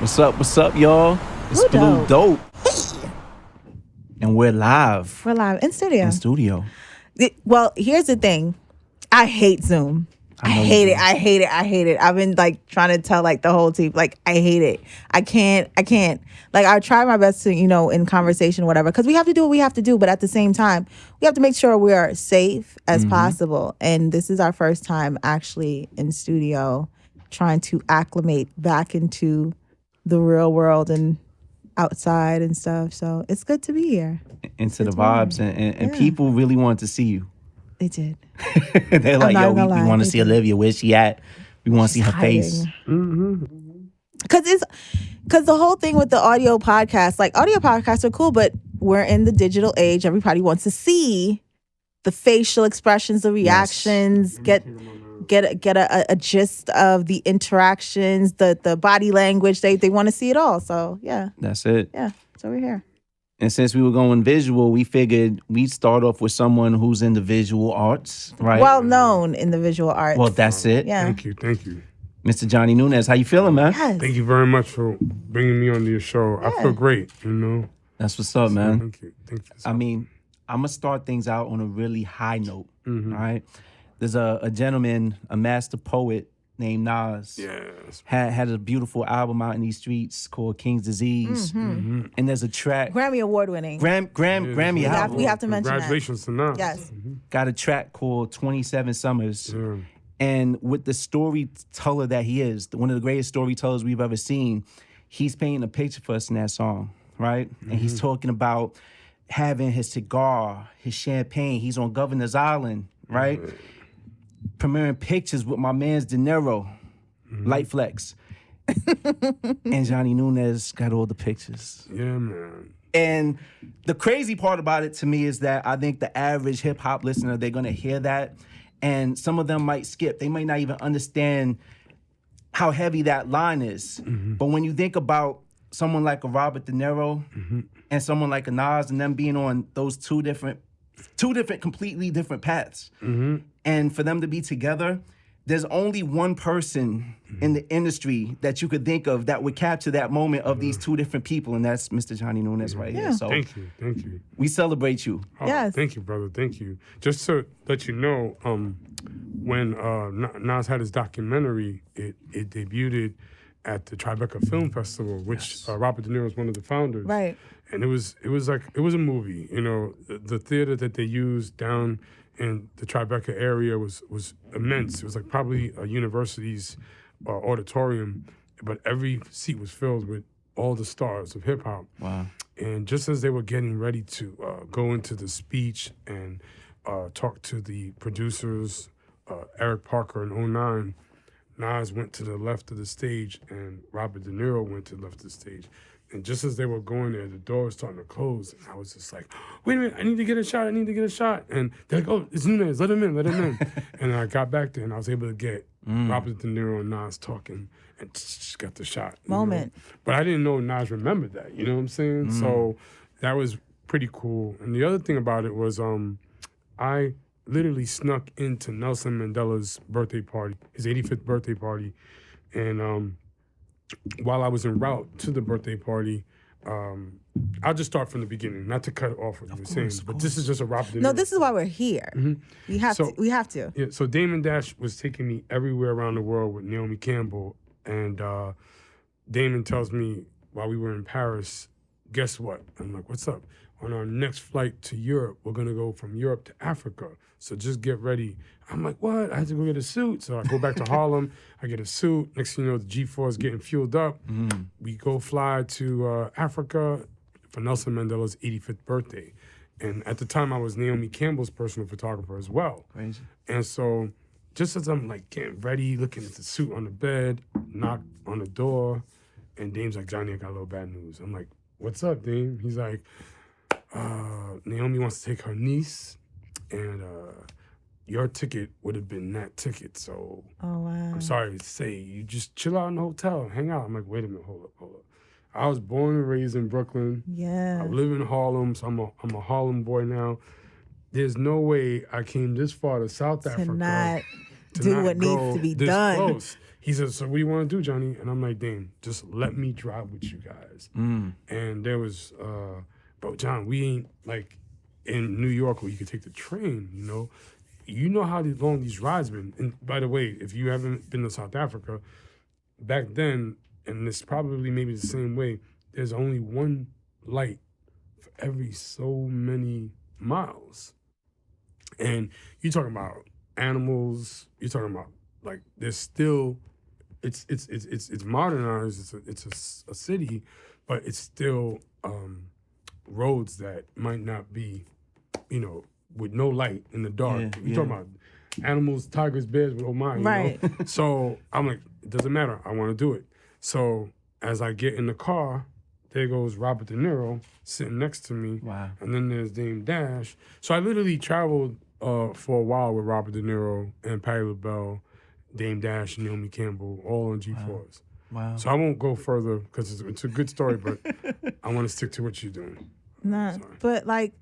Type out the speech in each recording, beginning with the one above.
What's up, y'all? It's Blue Dope. And we're live. We're live in studio. Well, here's the thing. I hate Zoom. I hate it. I've been trying to tell the whole team, I hate it. I can't. I try my best to, in conversation, whatever, because we have to do what we have to do. But at the same time, we have to make sure we are safe as possible. And this is our first time actually in studio trying to acclimate back into the real world and outside and stuff. So it's good to be here. Into the vibes. And people really wanted to see you. They did. They're like, yo, we want to see Olivia. Where's she at? We want to see her face. Because the whole thing with the audio podcast, audio podcasts are cool, but we're in the digital age. Everybody wants to see the facial expressions, the reactions, get a gist of the interactions, the body language. They want to see it all. So yeah. That's it. Yeah. So we're here. And since we were going visual, we figured we'd start off with someone who's in the visual arts, right? Well known in the visual arts. Well, that's it. Yeah. Thank you. Mr. Johnny Nunes, how you feeling, man? Yes. Thank you very much for bringing me on your show. Yeah. I feel great, That's what's up, man. Thank you. I mean, I'm going to start things out on a really high note, all right? There's a gentleman, a master poet named Nas. Yes. Had a beautiful album out in these streets called King's Disease. And there's a track. Grammy Award winning. Grammy album. We have to mention Congratulations to Nas. Yes. Got a track called 27 Summers. Yeah. And with the storyteller that he is, one of the greatest storytellers we've ever seen, he's painting a picture for us in that song, right? And he's talking about having his cigar, his champagne. He's on Governor's Island, right? Premiering pictures with my man's De Niro, Light Flex. And Johnny Nunes got all the pictures. Yeah, man. And the crazy part about it to me is that I think the average hip-hop listener, they're going to hear that, and some of them might skip. They might not even understand how heavy that line is. But when you think about someone like a Robert De Niro and someone like a Nas and them being on those two different completely different paths, and for them to be together, there's only one person in the industry that you could think of that would capture that moment of these two different people, and that's Mr. Johnny Nunes right here. So thank you. We celebrate you. Oh, yes. Thank you, brother. Thank you. Just to let you know, when Nas had his documentary, it debuted at the Tribeca Film Festival, which Robert De Niro was one of the founders. Right. And it was a movie. The theater that they used down in the Tribeca area was immense. It was probably a university's auditorium, but every seat was filled with all the stars of hip hop. Wow. And just as they were getting ready to go into the speech and talk to the producers, Eric Parker in 09, Nas went to the left of the stage and Robert De Niro went to the left of the stage. And just as they were going there, the door was starting to close. And I was just like, wait a minute, I need to get a shot. And they're like, oh, it's Nunes, let him in. And I got back there and I was able to get Robert De Niro and Nas talking and just got the shot. Moment. But I didn't know Nas remembered that, you know what I'm saying? So that was pretty cool. And the other thing about it was I literally snuck into Nelson Mandela's birthday party, his 85th birthday party. And while I was en route to the birthday party, I'll just start from the beginning, not to cut off what you were saying, but this is just a Robert De Niro. No, this is why we're here. We have to. Yeah, so Damon Dash was taking me everywhere around the world with Naomi Campbell, and Damon tells me while we were in Paris, guess what? I'm like, what's up? On our next flight to Europe, we're gonna go from Europe to Africa. So just get ready. I'm like, what? I had to go get a suit. So I go back to Harlem, I get a suit. Next thing you know, the G4 is getting fueled up. We go fly to Africa for Nelson Mandela's 85th birthday. And at the time, I was Naomi Campbell's personal photographer as well. Crazy. And so just as I'm getting ready, looking at the suit on the bed, knock on the door, and Dame's like, Johnny, I got a little bad news. I'm like, what's up, Dame? He's like, Naomi wants to take her niece, and your ticket would have been that ticket. So I'm sorry to say, you just chill out in the hotel, hang out. I'm like, wait a minute, hold up. I was born and raised in Brooklyn. Yeah. I live in Harlem, so I'm a Harlem boy now. There's no way I came this far to South Africa to do what needs to be done. Close. he said, so what do you want to do, Johnny? And I'm like, Dame, just let me drive with you guys. And there was, bro, John, we ain't like in New York where you could take the train, you know? You know how long these rides been. And by the way, if you haven't been to South Africa, back then, and it's probably maybe the same way, there's only one light for every so many miles. And you're talking about animals, you're talking about, like, there's still, it's modernized, it's a city, but it's still roads that might not be, you know, with no light in the dark. You're talking about animals, tigers, bears with Omar, you know? So I'm like, it doesn't matter, I want to do it. So as I get in the car, there goes Robert De Niro sitting next to me. Wow. And then there's Dame Dash. So I literally traveled for a while with Robert De Niro and Patti LaBelle, Dame Dash, and Naomi Campbell, all on G4s. Wow. So I won't go further because it's a good story, but I want to stick to what you're doing. Nah, but like,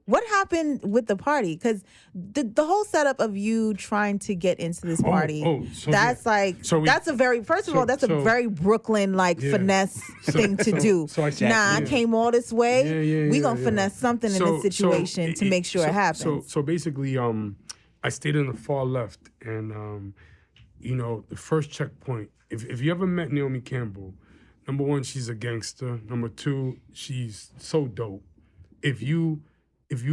what happened with the party? Because the whole setup of you trying to get into this party, that's that's a very, first of all, that's a very Brooklyn, like, finesse thing to do. I came all this way. We gonna finesse something in this situation to make sure it happens. So basically, I stayed in the far left, and you know, the first checkpoint, if you ever met Naomi Campbell, number one, she's a gangster. Number two, she's so dope. If you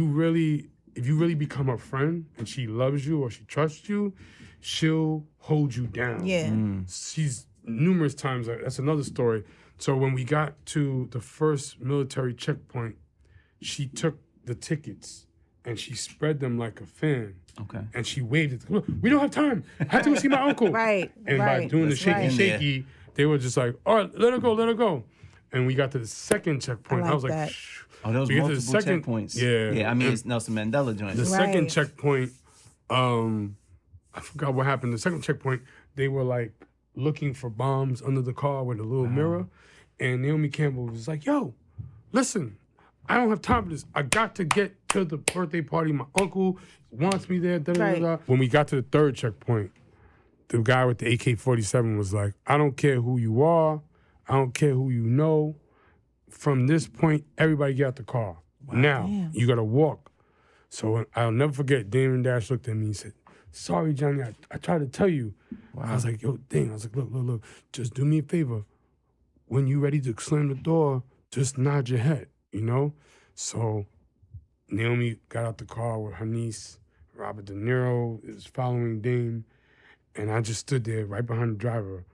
really become her friend and she loves you or she trusts you, she'll hold you down. Yeah. She's numerous times, that's another story. So when we got to the first military checkpoint, she took the tickets and she spread them like a fan. Okay. And she waved it. Look, we don't have time. I have to go see my uncle. Right. And by doing the shaky, they were just like, all right, let her go. And we got to the second checkpoint. I was like, shh. Oh, those multiple checkpoints. Yeah, I mean, it's Nelson Mandela joint. The second checkpoint, I forgot what happened. The second checkpoint, they were like looking for bombs under the car with a little mirror. And Naomi Campbell was like, yo, listen, I don't have time for this. I got to get to the birthday party. My uncle wants me there. When we got to the third checkpoint, the guy with the AK-47 was like, I don't care who you are. I don't care who you know. From this point, everybody get out the car. Wow. Now, you got to walk. So I'll never forget, Damon Dash looked at me and said, sorry, Johnny, I tried to tell you. Wow. I was like, yo, dang. I was like, look, just do me a favor. When you ready to slam the door, just nod your head, you know? So Naomi got out the car with her niece. Robert De Niro is following Dame. And I just stood there right behind the driver.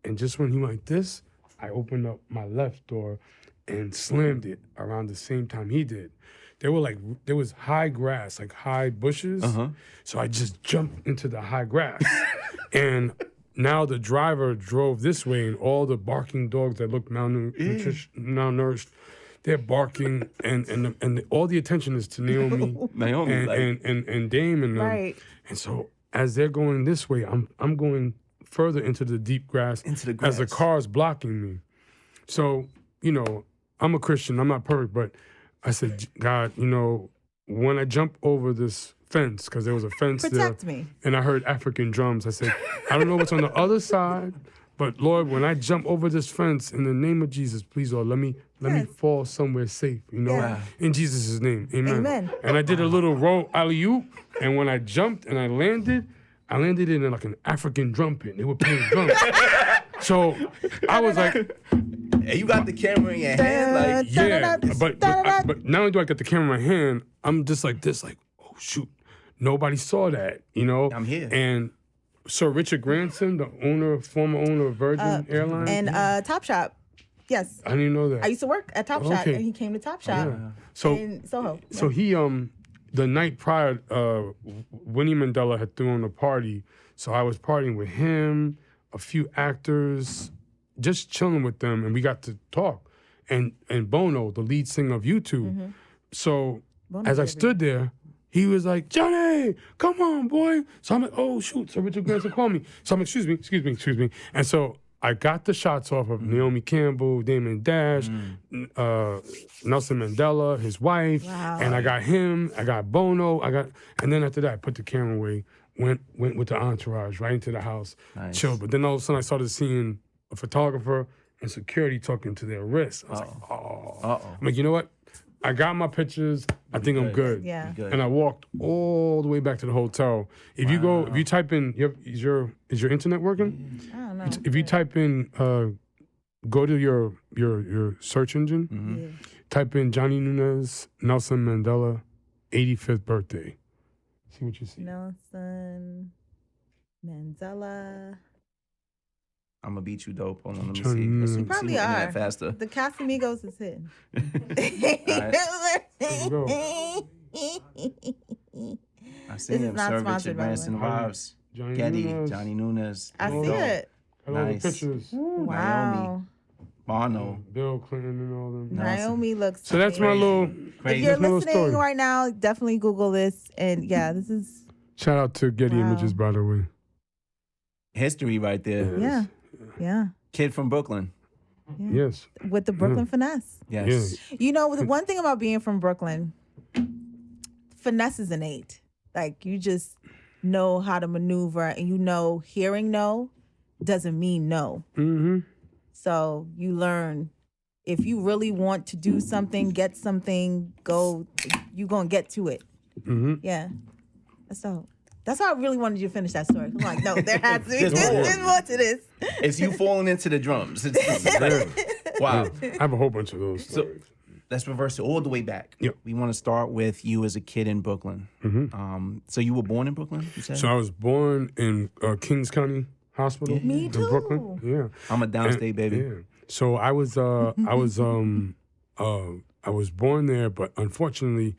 And just when he went like this, I opened up my left door and slammed it around the same time he did. There was high grass, like high bushes. So I just jumped into the high grass. And now the driver drove this way, and all the barking dogs that looked malnourished, they're barking, and all the attention is to Naomi and Dame and them. Right. And so as they're going this way, I'm going further into the deep grass, as the car's blocking me. So, you know, I'm a Christian, I'm not perfect, but I said, God, you know, when I jump over this fence, because there was a fence Protect me. And I heard African drums, I said, I don't know what's on the other side, but Lord, when I jump over this fence, in the name of Jesus, please, Lord, let me fall somewhere safe, you know, in Jesus' name, amen. And I did a little roll alley-oop, and when I jumped and I landed in like an African drum pit. They were playing drums. So I was like, and you got the camera in your hand, like, yeah. But not only do I get the camera in my hand, I'm just like this, like, oh shoot, nobody saw that, you know. I'm here. And Sir Richard Granson, the former owner of Virgin Airlines, and Top Shop. Yes. I didn't even know that. I used to work at Top Shop, and he came to Top Shop in Soho. So he the night prior, Winnie Mandela had thrown a party, so I was partying with him, a few actors, just chilling with them, and we got to talk. And Bono, the lead singer of U2. So as I stood there, he was like, Johnny, come on, boy. So I'm like, oh, shoot. So Richard Granson called me. So I'm like, excuse me. And so I got the shots off of Naomi Campbell, Damon Dash, Nelson Mandela, his wife, and I got him. I got Bono. And then after that, I put the camera away. Went with the entourage right into the house, chilled. But then all of a sudden, I started seeing a photographer and security talking to their wrists. I was like, I'm like, you know what? I got my pictures. I think I'm good. Yeah. And I walked all the way back to the hotel. If you type in, is your internet working? I don't know. If you type in, go to your search engine, type in Johnny Nunes, Nelson Mandela, 85th birthday. See what you see. Nelson Mandela. I'm gonna beat you, dope. Hold on, let me Johnny see. Nunes. You probably see are. faster. The Casamigos is hidden. There you go. I see This is him. not Sir sponsored, Richard by the Branson way. Vibes. Johnny Getty, Nunes. Johnny Nunes. I see Dope. it. Got all the Nice. pictures. Wow. Bono. Bill Clinton and all them. Naomi looks So that's my amazing. little. If Crazy. you're That's my little listening story. right now, definitely Google this. And yeah, this is, Shout out to Getty Wow. Images, by the way. History right there. yeah. Yeah. Kid from Brooklyn. Yes. With the Brooklyn finesse. Yes. You know, the one thing about being from Brooklyn, finesse is innate. Like, you just know how to maneuver, and you know hearing no doesn't mean no. Mm-hmm. So you learn, if you really want to do something, get something, go, you gonna get to it. Mm-hmm. Yeah. That's dope. That's how I really wanted you to finish that story. I'm like, no, there has to be There's more. there's more to this. It's you falling into the drums. Wow. I have a whole bunch of those stories. Let's reverse it all the way back. Yep. We want to start with you as a kid in Brooklyn. So you were born in Brooklyn, you said? So I was born in Kings County Hospital Me in too. Brooklyn. Yeah. I'm a downstate baby. Yeah. So I was I was born there, but unfortunately,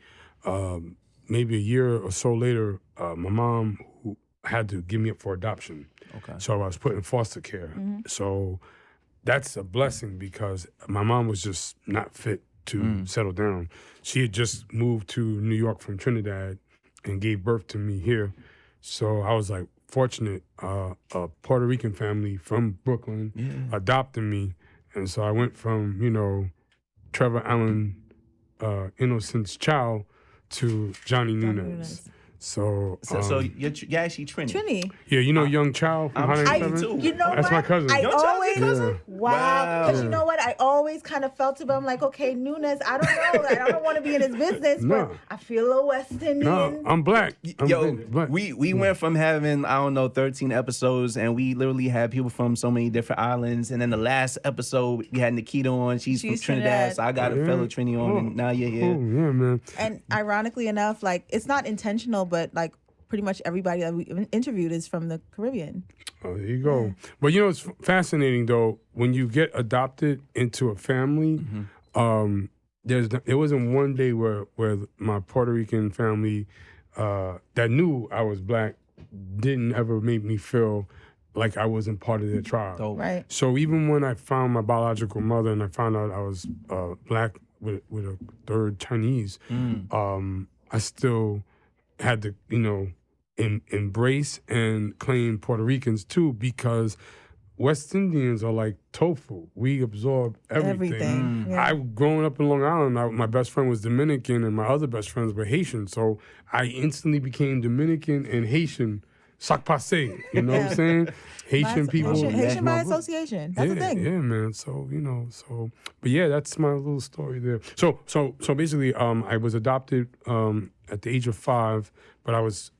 maybe a year or so later, my mom who had to give me up for adoption. Okay. So I was put in foster care. So that's a blessing because my mom was just not fit to settle down. She had just moved to New York from Trinidad and gave birth to me here. So I was like fortunate. A Puerto Rican family from Brooklyn adopted me. And so I went from, Trevor Allen, Innocent's child to Johnny Nunes. So you're actually Trini. Trini. yeah, Young Child from Hot I 97? too. You know That's what? my cousin. I Your child's always, your cousin? wow. Because Yeah. you know what? I always kind of felt it, but I'm like, okay, Nunes, I don't know. I don't want to be in his business, No. but I feel a little West Indian. No, I'm black. I'm black. we went from having 13 episodes, and we literally had people from so many different islands. And then the last episode, we had Nikita on. She's from Trinidad, so I got a fellow Trini on, and now you're here. Oh, yeah, man. And ironically enough, like, it's not intentional, but like pretty much everybody that we interviewed is from the Caribbean. Oh, there you go. But it's fascinating though when you get adopted into a family. There wasn't one day where my Puerto Rican family that knew I was black didn't ever make me feel like I wasn't part of their tribe. Dope. Right. So even when I found my biological mother and I found out I was black with a third Chinese, I still had to embrace and claim Puerto Ricans too, because West Indians are like tofu. We absorb everything. Yeah. I growing up in Long Island, my best friend was Dominican and my other best friends were Haitian. So I instantly became Dominican and Haitian. Sac passe, you know what I'm saying? Haitian people. Haitian by association. That's the thing. Yeah, man. So, but yeah, that's my little story there. So basically, I was adopted at the age of 5, but I was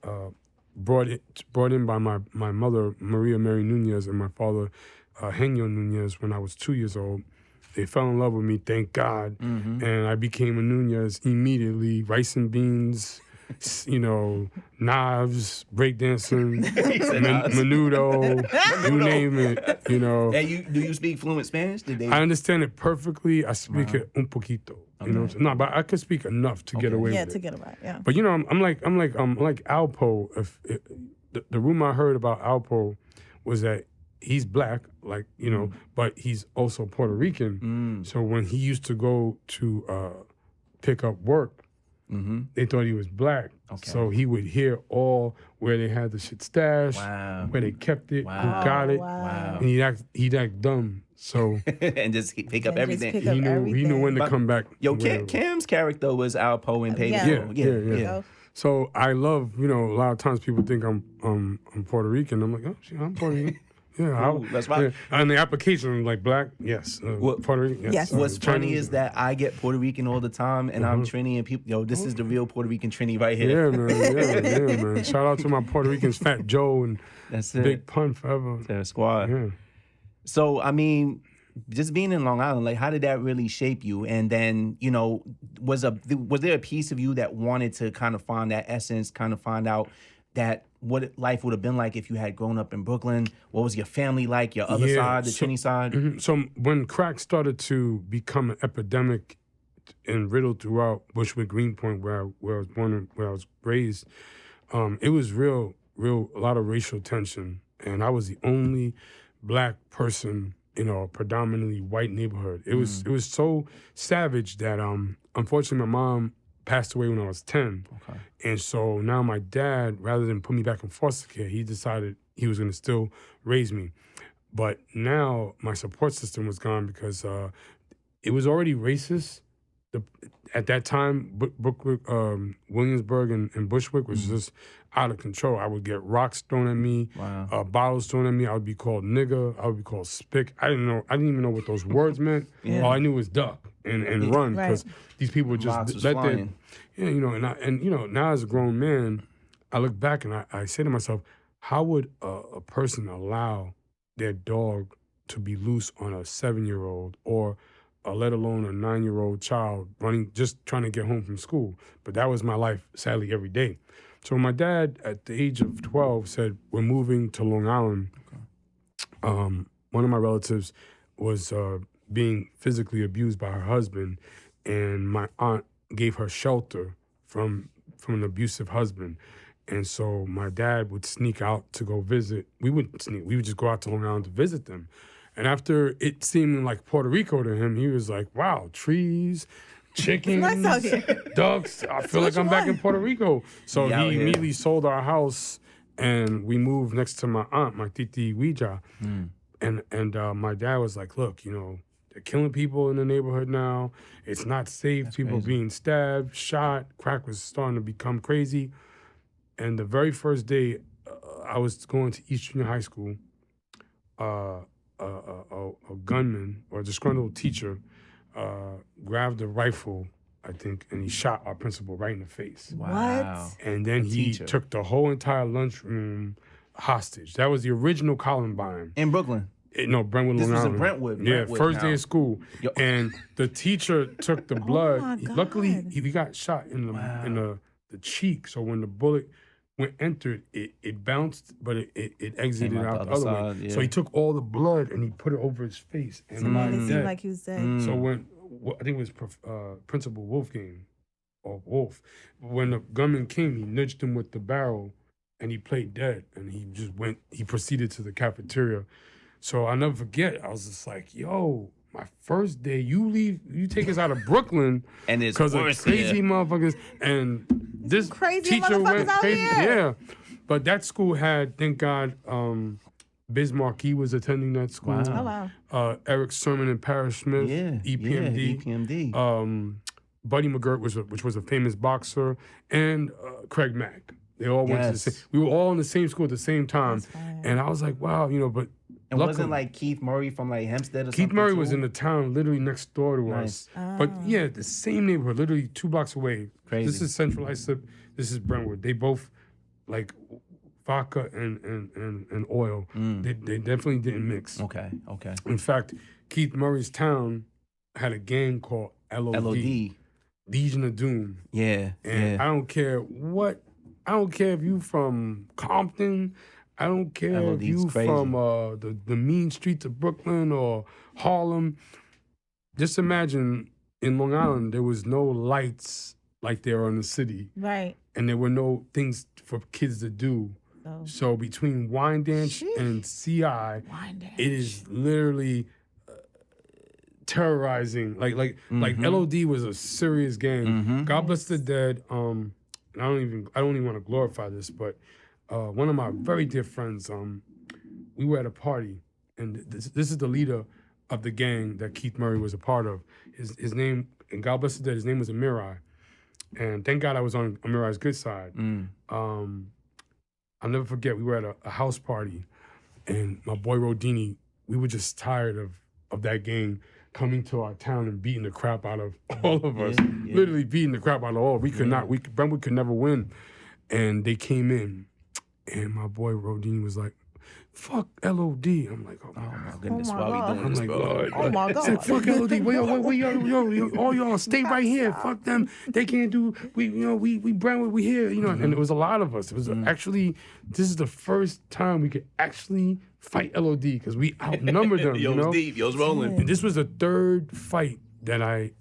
brought in by my mother, Maria Mary Nuñez, and my father, Henyo Nuñez, when I was 2 years old. They fell in love with me, thank God. And I became a Nuñez immediately, rice and beans, knives, breakdancing, menudo, you name it, Hey, do you speak fluent Spanish? I understand it perfectly. I speak it un poquito. No, but I could speak enough to get away with it. To get away. Yeah. But I'm like Alpo. If the rumor I heard about Alpo was that he's black, but he's also Puerto Rican. So when he used to go to pick up work, they thought he was black. Okay. So he would hear all where they had the shit stashed, Wow. where they kept it, Wow. who got it, Wow. and he'd act dumb. So And just pick up And just everything. pick he up knew when to But- come back. Yo, where- Cam's character was Alpo and Pay Yeah. the Yeah, Bill. yeah. So I love, a lot of times people think I'm Puerto Rican. I'm like, oh, shit, I'm Puerto Rican. Yeah, Ooh, that's right. Yeah. On the application, like black, yes. Puerto Rican, Yes. What's funny Chinese, is that I get Puerto Rican all the time, and I'm Trini, and people, yo, this is the real Puerto Rican Trini right here. Yeah, man. Yeah, man. Shout out to my Puerto Ricans, Fat Joe and That's it. Big Pun forever. The squad. Yeah. So, I mean, just being in Long Island, like, how did that really shape you? And then, was there a piece of you that wanted to kind of find that essence, kind of find out that what life would have been like if you had grown up in Brooklyn? What was your family like, your other side, the Trini side? Mhm. So when crack started to become an epidemic and riddled throughout Bushwick, Greenpoint, where I was born and where I was raised, it was a lot of racial tension. And I was the only black person in a predominantly white neighborhood. It was so savage that unfortunately my mom passed away when I was 10. Okay. And so now my dad, rather than put me back in foster care, he decided he was going to still raise me. But now my support system was gone because it was already racist. At that time, Williamsburg and Bushwick was just out of control. I would get rocks thrown at me, Wow. bottles thrown at me. I would be called nigger. I would be called spick. I didn't even know what those words meant. Yeah. All I knew was duck and run because these people would Rocks just was let their, flying. now as a grown man, I look back and I say to myself, how would a person allow their dog to be loose on a 7-year-old or let alone a 9-year-old child running, just trying to get home from school? But that was my life, sadly, every day. So my dad, at the age of 12, said, we're moving to Long Island. One of my relatives was being physically abused by her husband, and my aunt gave her shelter from an abusive husband. And so my dad would sneak out to go visit. We would just go out to Long Island to visit them. And after it seemed like Puerto Rico to him, he was like, wow, trees, chickens, Nice out here. ducks. I feel like I'm back in Puerto Rico. So Yeah, he yeah. immediately sold our house and we moved next to my aunt, my titi Ouija. And my dad was like, look, they're killing people in the neighborhood now. It's not safe. People crazy. being stabbed, shot. Crack was starting to become crazy. And the very first day I was going to East Junior High School, a gunman or a disgruntled teacher grabbed a rifle, I think, and he shot our principal right in the face. Wow. And then he teacher. took the whole entire lunchroom hostage. That was the original Columbine. In Brooklyn. Brentwood, This Long was in Island. Brentwood, Yeah, Brentwood first day now. of school. Yo. And the teacher took the blood. my God. Luckily, he got shot in the cheek. So when the bullet entered, it bounced, but it exited Came out out the the other other way. side, So yeah. he took all the blood and he put it over his face and Made lied it seem dead. like he was dead. So when I think it was Principal Wolfgang or Wolf, when the gunman came, he nudged him with the barrel, and he played dead, and he proceeded to the cafeteria. So I'll never forget. I was just like, yo, my first day, you take us out of Brooklyn And it's because of worse crazy here. motherfuckers, and this Crazy teacher motherfuckers went out crazy. here. Yeah, but that school had, thank God, Bismarck, he was attending that school. Wow. Oh, wow. Eric Sermon and Parrish Smith, Yeah. EPMD. Yeah, EPMD. Buddy McGirt which was a famous boxer, and Craig Mack. They all went to the Yes. same. We were all in the same school at the same time, That's fire. and I was like, wow, but And wasn't luckily- like Keith Murray from like Hempstead or something? Keith Murray was too? in the town literally next door to Nice. us. But yeah, the same neighborhood, literally 2 blocks away. Crazy. This is Central Islip. This is Brentwood. They both like vodka and oil. They definitely didn't mix. Okay. In fact, Keith Murray's town had a gang called LOD. LOD. Legion of Doom. Yeah. And I don't care if you from Compton. I don't care if LOD's you crazy. from the mean streets of Brooklyn or Harlem. Just imagine in Long Island there was no lights like there are in the city, Right. and there were no things for kids to do. So, So between Wine Dance and CI, Wine Dance. it is literally terrorizing. Like LOD was a serious gang. God bless the dead. and I don't even want to glorify this, but one of my very dear friends, we were at a party, and this is the leader of the gang that Keith Murray was a part of. His name, and God bless his dead, his name was Amirai. And thank God I was on Amirai's good side. I'll never forget, we were at a house party, and my boy Rodini, we were just tired of that gang coming to our town and beating the crap out of all of us. Yeah. Literally beating the crap out of all. We could not, Brentwood could never win. And they came in, and my boy Rodini was like, fuck LOD. I'm like, oh my goodness, why we doing I'm this, like, bro? Lord. Oh my God. Said, fuck LOD. Yo, all y'all stay right here. Fuck them. They can't do. We Brentwood. We here. And it was a lot of us. It was actually. This is the first time we could actually fight LOD because we outnumbered them. Yo, it was deep. Yo, it was rolling. And this was the third fight that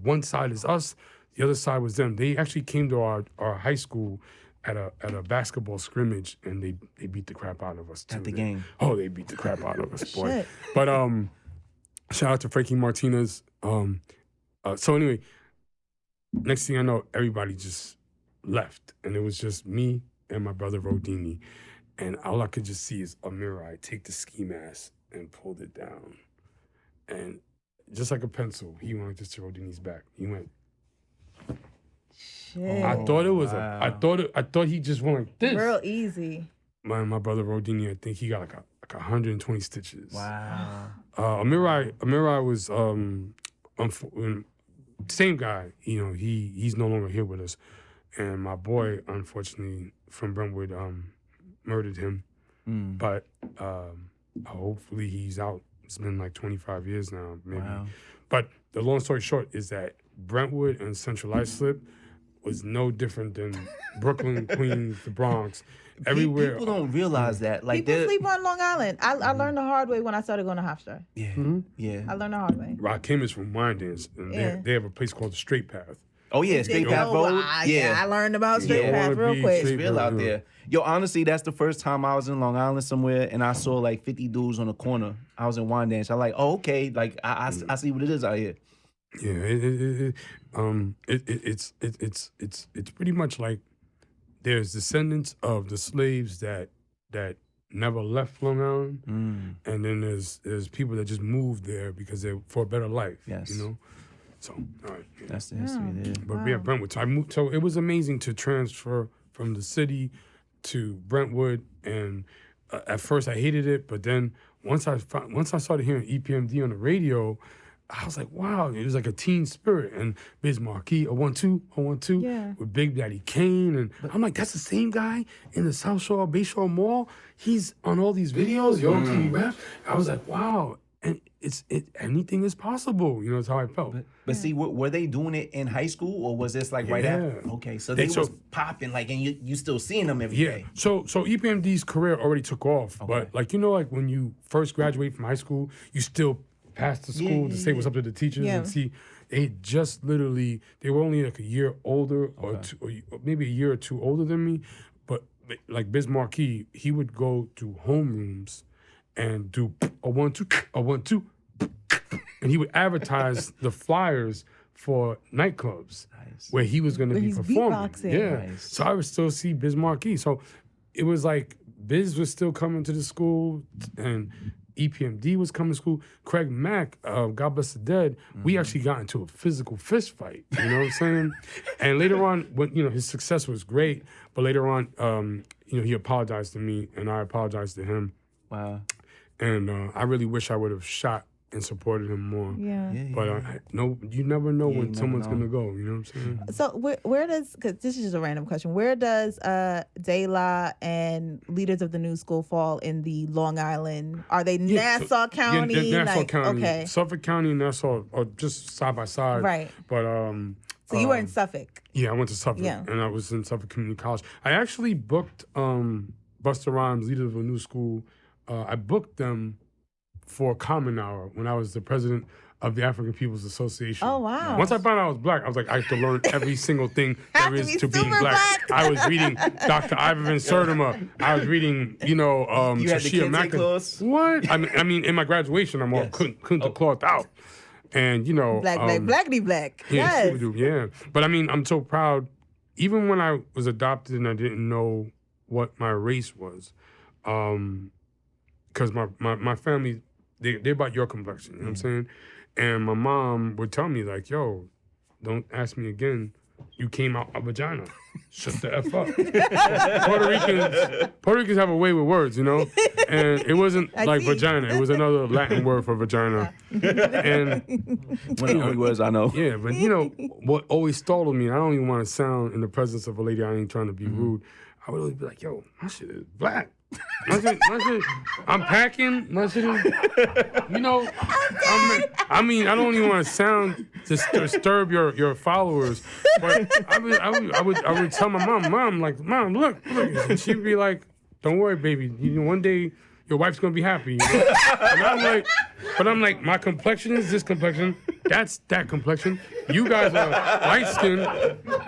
one side is us, the other side was them. They actually came to our high school at a basketball scrimmage, and they beat the crap out of us too. At the game. Oh, they beat the crap out of us, boy. Shit. But shout out to Frankie Martinez. So anyway, next thing I know, everybody just left, and it was just me and my brother Rodini, and all I could just see is Amirai take the ski mask and pulled it down, and just like a pencil, he went just to Rodini's back. He went. Shit. I thought it was wow. I thought he just went like this. Real easy. My brother Rodini, I think he got like 120 stitches. Wow. Amirai was same guy. He's no longer here with us, and my boy, unfortunately, from Brentwood, murdered him. But hopefully he's out. It's been like 25 years now, maybe. Wow. But the long story short is that Brentwood and Central Islip was no different than Brooklyn, Queens, the Bronx, everywhere. People don't realize that. Like, People sleep on Long Island. I learned the hard way when I started going to Hofstra. Yeah, yeah. I learned the hard way. Rakim is from Wyandanch, and they have a place called the Straight Path. Oh yeah, Straight Path Road. Yeah, I learned about Straight Path real quick. It's real out there. Yo, honestly, that's the first time I was in Long Island somewhere, and I saw like 50 dudes on the corner. I was in Wyandanch. I'm like, oh okay, like I see what it is out here. Yeah, it's pretty much like there's descendants of the slaves that never left Long Island, and then there's people that just moved there because they're for a better life. Yes. So all right, That's the history there. But yeah, Brentwood. So I moved. So it was amazing to transfer from the city to Brentwood, and at first I hated it, but then once I started hearing EPMD on the radio, I was like, wow, it was like a teen spirit. And Biz Marquis, 012, with Big Daddy Kane. And I'm like, that's the same guy in the South Shore, Bayshore Mall. He's on all these videos, Yo TV Rap. I was like, wow. And anything is possible. That's how I felt. But see, were they doing it in high school, or was this like right after? Okay, so they was popping, like, and you still seeing them every day. So EPMD's career already took off. Okay. But like when you first graduate from high school, you still pass the school to say what's up to the teachers and see. They just literally, they were only like a year older or maybe a year or two older than me. But like Biz Marquis, he would go to homerooms and do a 1 2 a 1 2, and he would advertise the flyers for nightclubs where he was going to be performing. Beatboxing. So I would still see Biz Marquis. So it was like Biz was still coming to the school, and EPMD was coming to school. Craig Mack, God bless the dead, we actually got into a physical fist fight. You know what I'm saying? And later on, when his success was great, but later on, he apologized to me, and I apologized to him. Wow. And I really wish I would have shot and supported him more. But you never know when someone's gonna go. You know what I'm saying? So where does, because this is just a random question, where does De La and Leaders of the New School fall in the Long Island? Are they Nassau County? Yeah, Nassau County. Okay. Suffolk County and Nassau are just side by side. Right. But so you were in Suffolk. Yeah, I went to Suffolk, and I was in Suffolk Community College. I actually booked Busta Rhymes, Leaders of a New School. I booked them for Common Hour when I was the president of the African People's Association. Oh, wow. Once I found out I was black, I was like, I have to learn every single thing there is to being black. I was reading Dr. Ivan Sertima. I was reading, Tashia Mack. What? I mean, in my graduation, I'm all couldn't the cloth out. And, Blackity black. Yeah, Yes. Scooby-Doo, yeah. But I mean, I'm so proud, even when I was adopted and I didn't know what my race was, because my family, they're about your complexion, you know what I'm saying? And my mom would tell me, like, yo, don't ask me again. You came out a vagina. Shut the F up. Puerto Ricans have a way with words, you know? And it wasn't like vagina. It was another Latin word for vagina. And one of the only words I know. yeah, but you know, what always startled me, and I don't even want to sound in the presence of a lady, I ain't trying to be rude. I would always be like, yo, my shit is black. My shit, I'm packing. My shit is, you know, I mean, I don't even want to sound to disturb your followers, but I would tell my mom, like, Mom, look. And she'd be like, don't worry, baby. You know, one day your wife's gonna be happy. You know? And I'm like, my complexion is this complexion. That's that complexion. You guys are light skinned.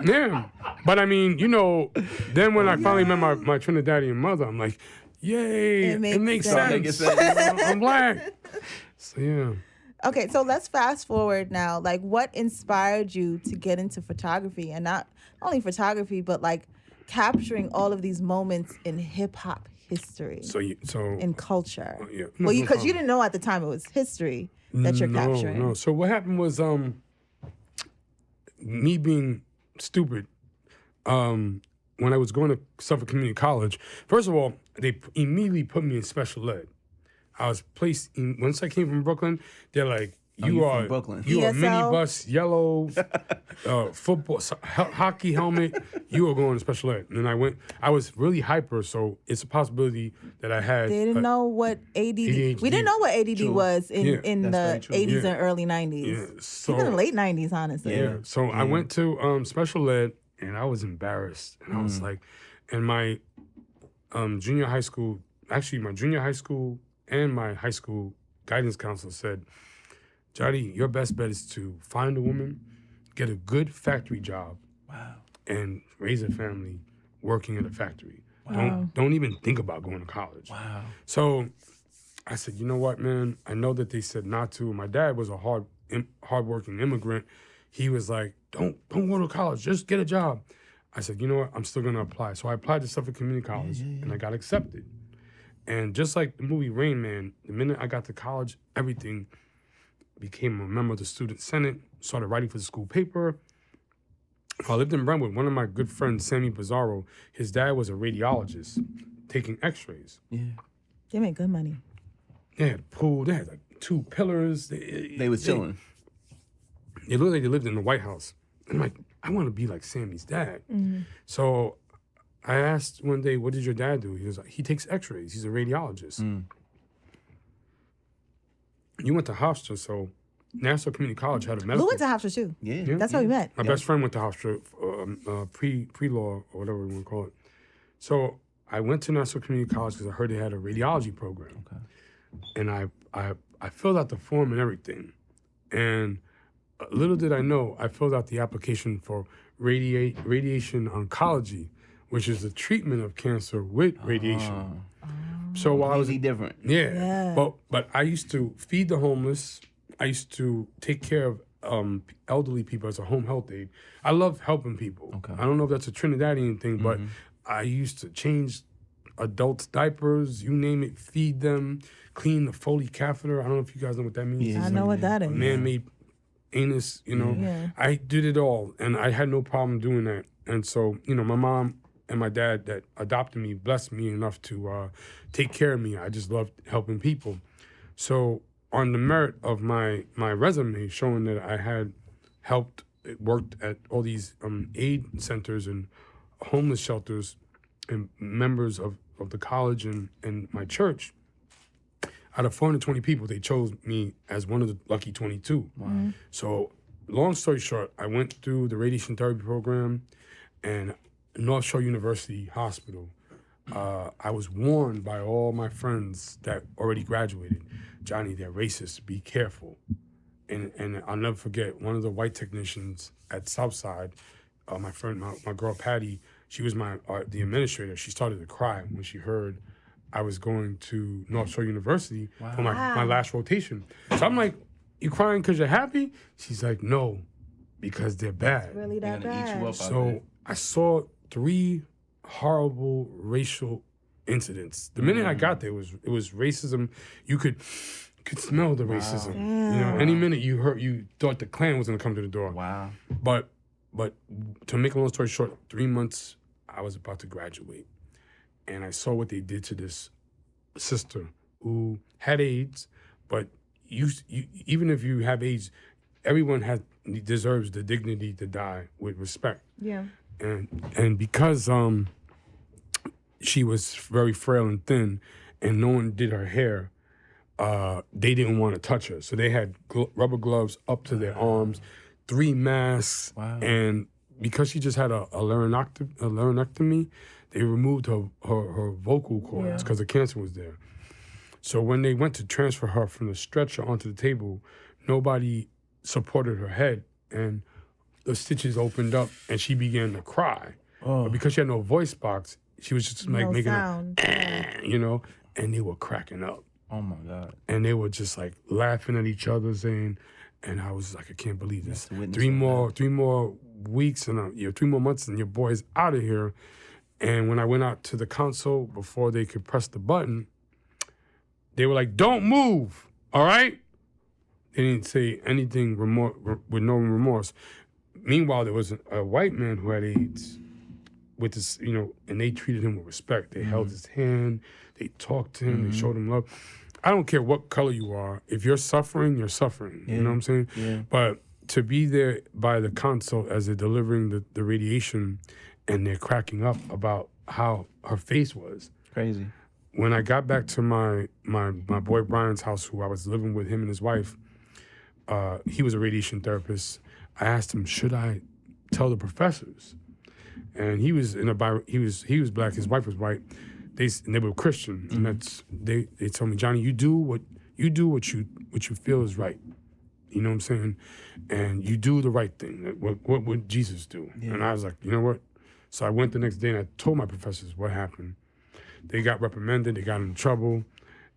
Yeah. But I mean, you know, then when I finally met my Trinidadian mother, I'm like, yay, it makes sense. You know, I'm black. So yeah. Okay, so let's fast forward now. Like, what inspired you to get into photography, and not only photography, but like capturing all of these moments in hip hop history, in culture? Yeah. Well, because you didn't know at the time it was history that you're capturing. No. So what happened was me being stupid. When I was going to Suffolk Community College, first of all, they immediately put me in special ed. I was placed in, once I came from Brooklyn, they're like, you are Brooklyn. You are ESL? minibus, yellow, football, hockey helmet. You are going to special ed. And then I was really hyper, so it's a possibility that I had. They didn't know what ADD. ADHD. We didn't know what ADD was in the That's very true. 80s and early 90s. Yeah, so, Even the late 90s, honestly. Yeah. So I went to special ed, and I was embarrassed. And I was like, and my junior high school and my high school guidance counselor said, Johnny, your best bet is to find a woman, get a good factory job, and raise a family working at a factory. Wow. Don't even think about going to college. Wow. So I said, you know what, man? I know that they said not to. My dad was a hardworking immigrant. He was like, don't go to college, just get a job. I said, you know what? I'm still gonna apply. So I applied to Suffolk Community College, and I got accepted. And just like the movie Rain Man, the minute I got to college, everything became a member of the student senate, started writing for the school paper. I lived in Brentwood. One of my good friends, Sammy Pizarro, his dad was a radiologist taking x-rays. Yeah. They made good money. They had a pool. They had like 2 pillars. They was chilling. It looked like they lived in the White House. I'm like, I want to be like Sammy's dad. So I asked one day, what did your dad do? He was like, he takes x-rays. He's a radiologist. You went to Hofstra, so Nassau Community College had a medical. Who went to Hofstra too? Yeah. That's how we met. My best friend went to Hofstra, pre-law or whatever we want to call it. So I went to Nassau Community College because I heard they had a radiology program. Okay. And I filled out the form and everything. And little did I know, I filled out the application for radiation oncology, which is the treatment of cancer with radiation. So while I was different. Yeah. But I used to feed the homeless. I used to take care of elderly people as a home health aide. I love helping people. Okay. I don't know if that's a Trinidadian thing, but I used to change adults' diapers, you name it, feed them, clean the Foley catheter. I don't know if you guys know what that means. Yeah, I know what that is. Man-made anus, you know. Yeah. I did it all, and I had no problem doing that. And so, you know, my mom and my dad that adopted me blessed me enough to take care of me. I just loved helping people. So on the merit of my resume showing that I had worked at all these aid centers and homeless shelters and members of the college and my church, out of 420 people, they chose me as one of the lucky 22. Wow. So long story short, I went through the radiation therapy program and North Shore University Hospital. I was warned by all my friends that already graduated, Johnny, they're racist, be careful. And I'll never forget, one of the white technicians at Southside, my friend, my girl Patty, she was the administrator. She started to cry when she heard I was going to North Shore University for my last rotation. So I'm like, you crying because you're happy? She's like, no, because they're bad. Really that bad? So I saw 3 horrible racial incidents. The minute I got there, it was racism. You could smell the racism. You know, any minute you thought the Klan was gonna come to the door. Wow. But to make a long story short, 3 months I was about to graduate, and I saw what they did to this sister who had AIDS. But you even if you have AIDS, everyone deserves the dignity to die with respect. Yeah. And because she was very frail and thin, and no one did her hair, they didn't want to touch her. So they had rubber gloves up to their arms, 3 masks, and because she just had a laryngectomy, they removed her vocal cords because the cancer was there. So when they went to transfer her from the stretcher onto the table, nobody supported her head, and the stitches opened up, and she began to cry. But because she had no voice box, she was just like making sound. you know, and they were cracking up. Oh my God. And they were just like laughing at each other, saying, and I was like, I can't believe this. 3 more weeks and 3 more months, and your boy's out of here. And when I went out to the console before they could press the button, they were like, "Don't move, all right?" They didn't say anything with no remorse. Meanwhile, there was a white man who had AIDS with this, you know, and they treated him with respect. They held his hand, they talked to him, they showed him love. I don't care what color you are. If you're suffering, you're suffering. You know what I'm saying? Yeah. But to be there by the console as they're delivering the radiation, and they're cracking up about how her face was. Crazy. When I got back to my boy Brian's house, who I was living with, him and his wife, he was a radiation therapist. I asked him, should I tell the professors? And he was he was black, his wife was white. They were Christian, and they told me, Johnny, you do what you feel is right. You know what I'm saying? And you do the right thing. What would Jesus do? Yeah. And I was like, you know what? So I went the next day and I told my professors what happened. They got reprimanded, they got in trouble,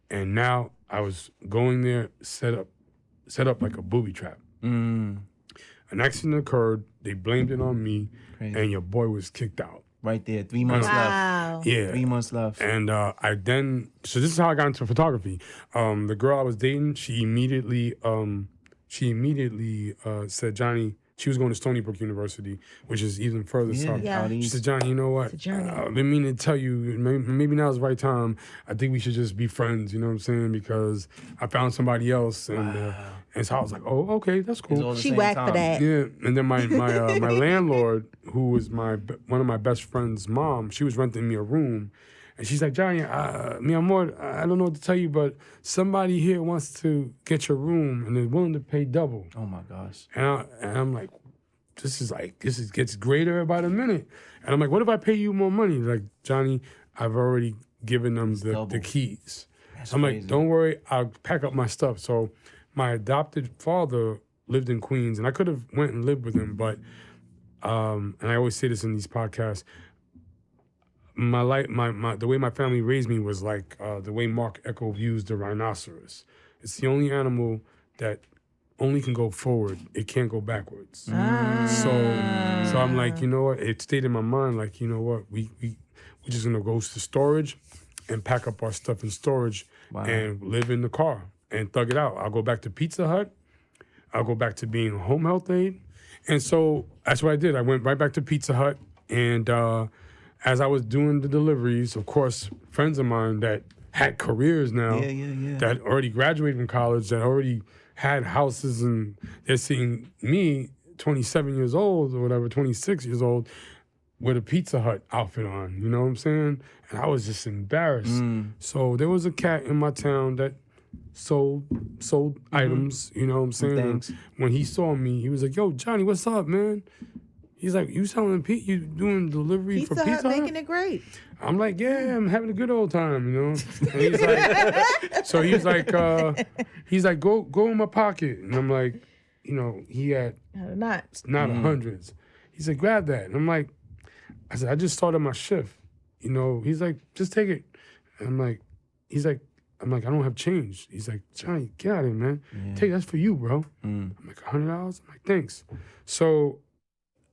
and now I was going there, set up like a booby trap. An accident occurred, they blamed it on me, and your boy was kicked out. Right there, 3 months left. Yeah. 3 months left. And so this is how I got into photography. The girl I was dating, she immediately said, Johnny, she was going to Stony Brook University, which is even further south. Yeah. She said, Johnny, you know what? I've been meaning to tell you, maybe now's the right time. I think we should just be friends, you know what I'm saying? Because I found somebody else. And so I was like, oh, okay, that's cool. She whacked for that. Yeah, and then my landlord, who was one of my best friend's mom, she was renting me a room. And she's like, Johnny, mi amor, I don't know what to tell you, but somebody here wants to get your room and is willing to pay double. Oh my gosh. And I'm like, this gets greater by the minute. And I'm like, what if I pay you more money? Like, Johnny, I've already given them the keys. I'm crazy. like, don't worry, I'll pack up my stuff. So my adopted father lived in Queens, and I could have went and lived with him, but and I always say this in these podcasts, the way my family raised me was like the way Mark Echo views the rhinoceros. It's the only animal that only can go forward. It can't go backwards. So I'm like, you know what? It stayed in my mind like, you know what? We're just gonna go to storage and pack up our stuff in storage and live in the car and thug it out. I'll go back to Pizza Hut. I'll go back to being a home health aide. And so that's what I did. I went right back to Pizza Hut, and as I was doing the deliveries, of course, friends of mine that had careers now, that already graduated from college, that already had houses, and they're seeing me, 27 years old or whatever, 26 years old, with a Pizza Hut outfit on, you know what I'm saying? And I was just embarrassed. So there was a cat in my town that sold items, you know what I'm saying? And when he saw me, he was like, yo, Johnny, what's up, man? He's like, you selling you doing delivery for Pizza Hut? Making it great. I'm like, yeah, I'm having a good old time, you know? And he's like, so he's like, go in my pocket. And I'm like, you know, he had not hundreds. He said, grab that. And I'm like, I said, I just started my shift. You know, he's like, just take it. And I'm like, I don't have change. He's like, Johnny, get out of here, man. Take that's for you, bro. I'm like, $100? I'm like, thanks. So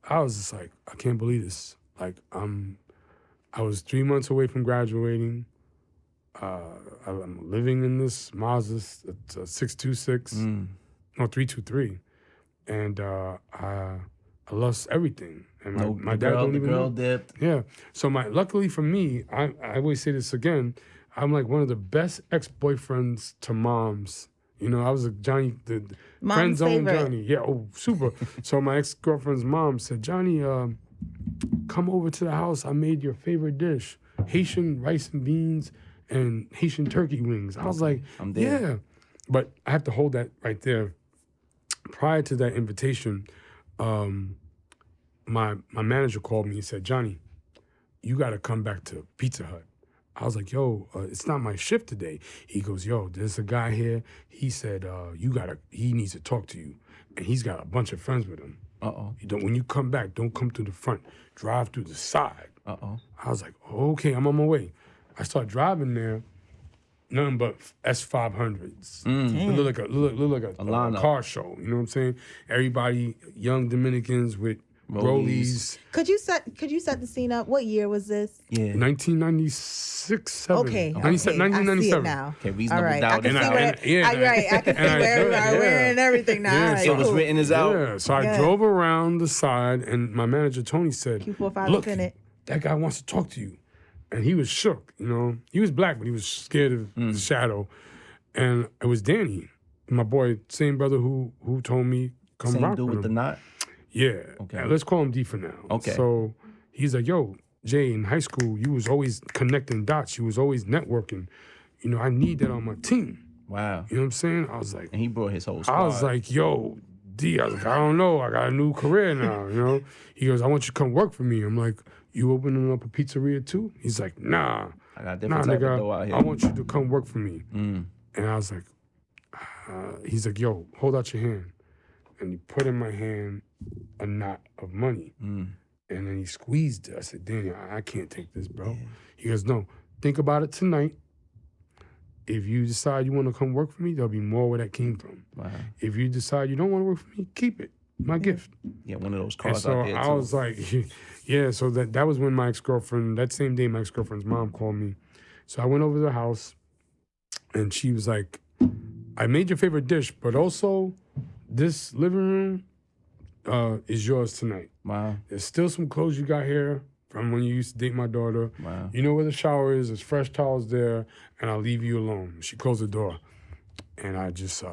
I was just like, I can't believe this. Like, I was 3 months away from graduating. I'm living in this Mazda 626, no 323, and I lost everything. And my dad don't even know. Dipped. Yeah. So luckily for me, I always say this again. I'm like one of the best ex-boyfriends to moms. You know, I was a Johnny, the friend zone Johnny. Yeah, oh, super. So my ex-girlfriend's mom said, Johnny, come over to the house. I made your favorite dish, Haitian rice and beans and Haitian turkey wings. I was like, I'm there. Yeah. But I have to hold that right there. Prior to that invitation, my manager called me and said, Johnny, you got to come back to Pizza Hut. I was like, yo, it's not my shift today. He goes, yo, there's a guy here. He said, he needs to talk to you. And he's got a bunch of friends with him. Uh-oh. When you come back, don't come through the front. Drive through the side. Uh-oh. I was like, okay, I'm on my way. I start driving there, nothing but S500s. It look like a car show. You know what I'm saying? Everybody, young Dominicans with rollies. Could you set the scene up? What year was this? Yeah. 1996, 7. Okay. 1997. I see it now. Okay, reasonable All right. doubt. I can see where everybody wearing everything now. Yeah, All right, so it was cool. written as out. Yeah, so I drove around the side, and my manager, Tony, said, Q45 look, Lieutenant. that guy wants to talk to you. And he was shook, you know. He was black, but he was scared of the shadow. And it was Danny, my boy, same brother who told me, come Same rock dude with with the him. knot. Yeah. Okay. Let's call him D for now. Okay. So he's like, yo, Jay, in high school, you was always connecting dots. You was always networking. You know, I need that on my team. Wow. You know what I'm saying? I was like, And he brought his whole squad. I was like, yo, D, I was like, I don't know. I got a new career now, you know? He goes, I want you to come work for me. I'm like, you opening up a pizzeria too? He's like, nah. I got a different type of dough out here. I want you to come work for me. And I was like, he's like, yo, hold out your hand. And he put in my hand a knot of money. And then he squeezed it. I said, Daniel, I can't take this, bro. Yeah. He goes, no, think about it tonight. If you decide you want to come work for me, there'll be more where that came from. Wow. If you decide you don't want to work for me, keep it. My gift. Yeah, one of those cars out there, I was like, yeah, so that was when my ex-girlfriend, that same day my ex-girlfriend's mom called me. So I went over to the house, and she was like, I made your favorite dish, but also this living room is yours tonight. Wow. There's still some clothes you got here from when you used to date my daughter. Wow. You know where the shower is. There's fresh towels there, and I'll leave you alone. She closed the door, and I just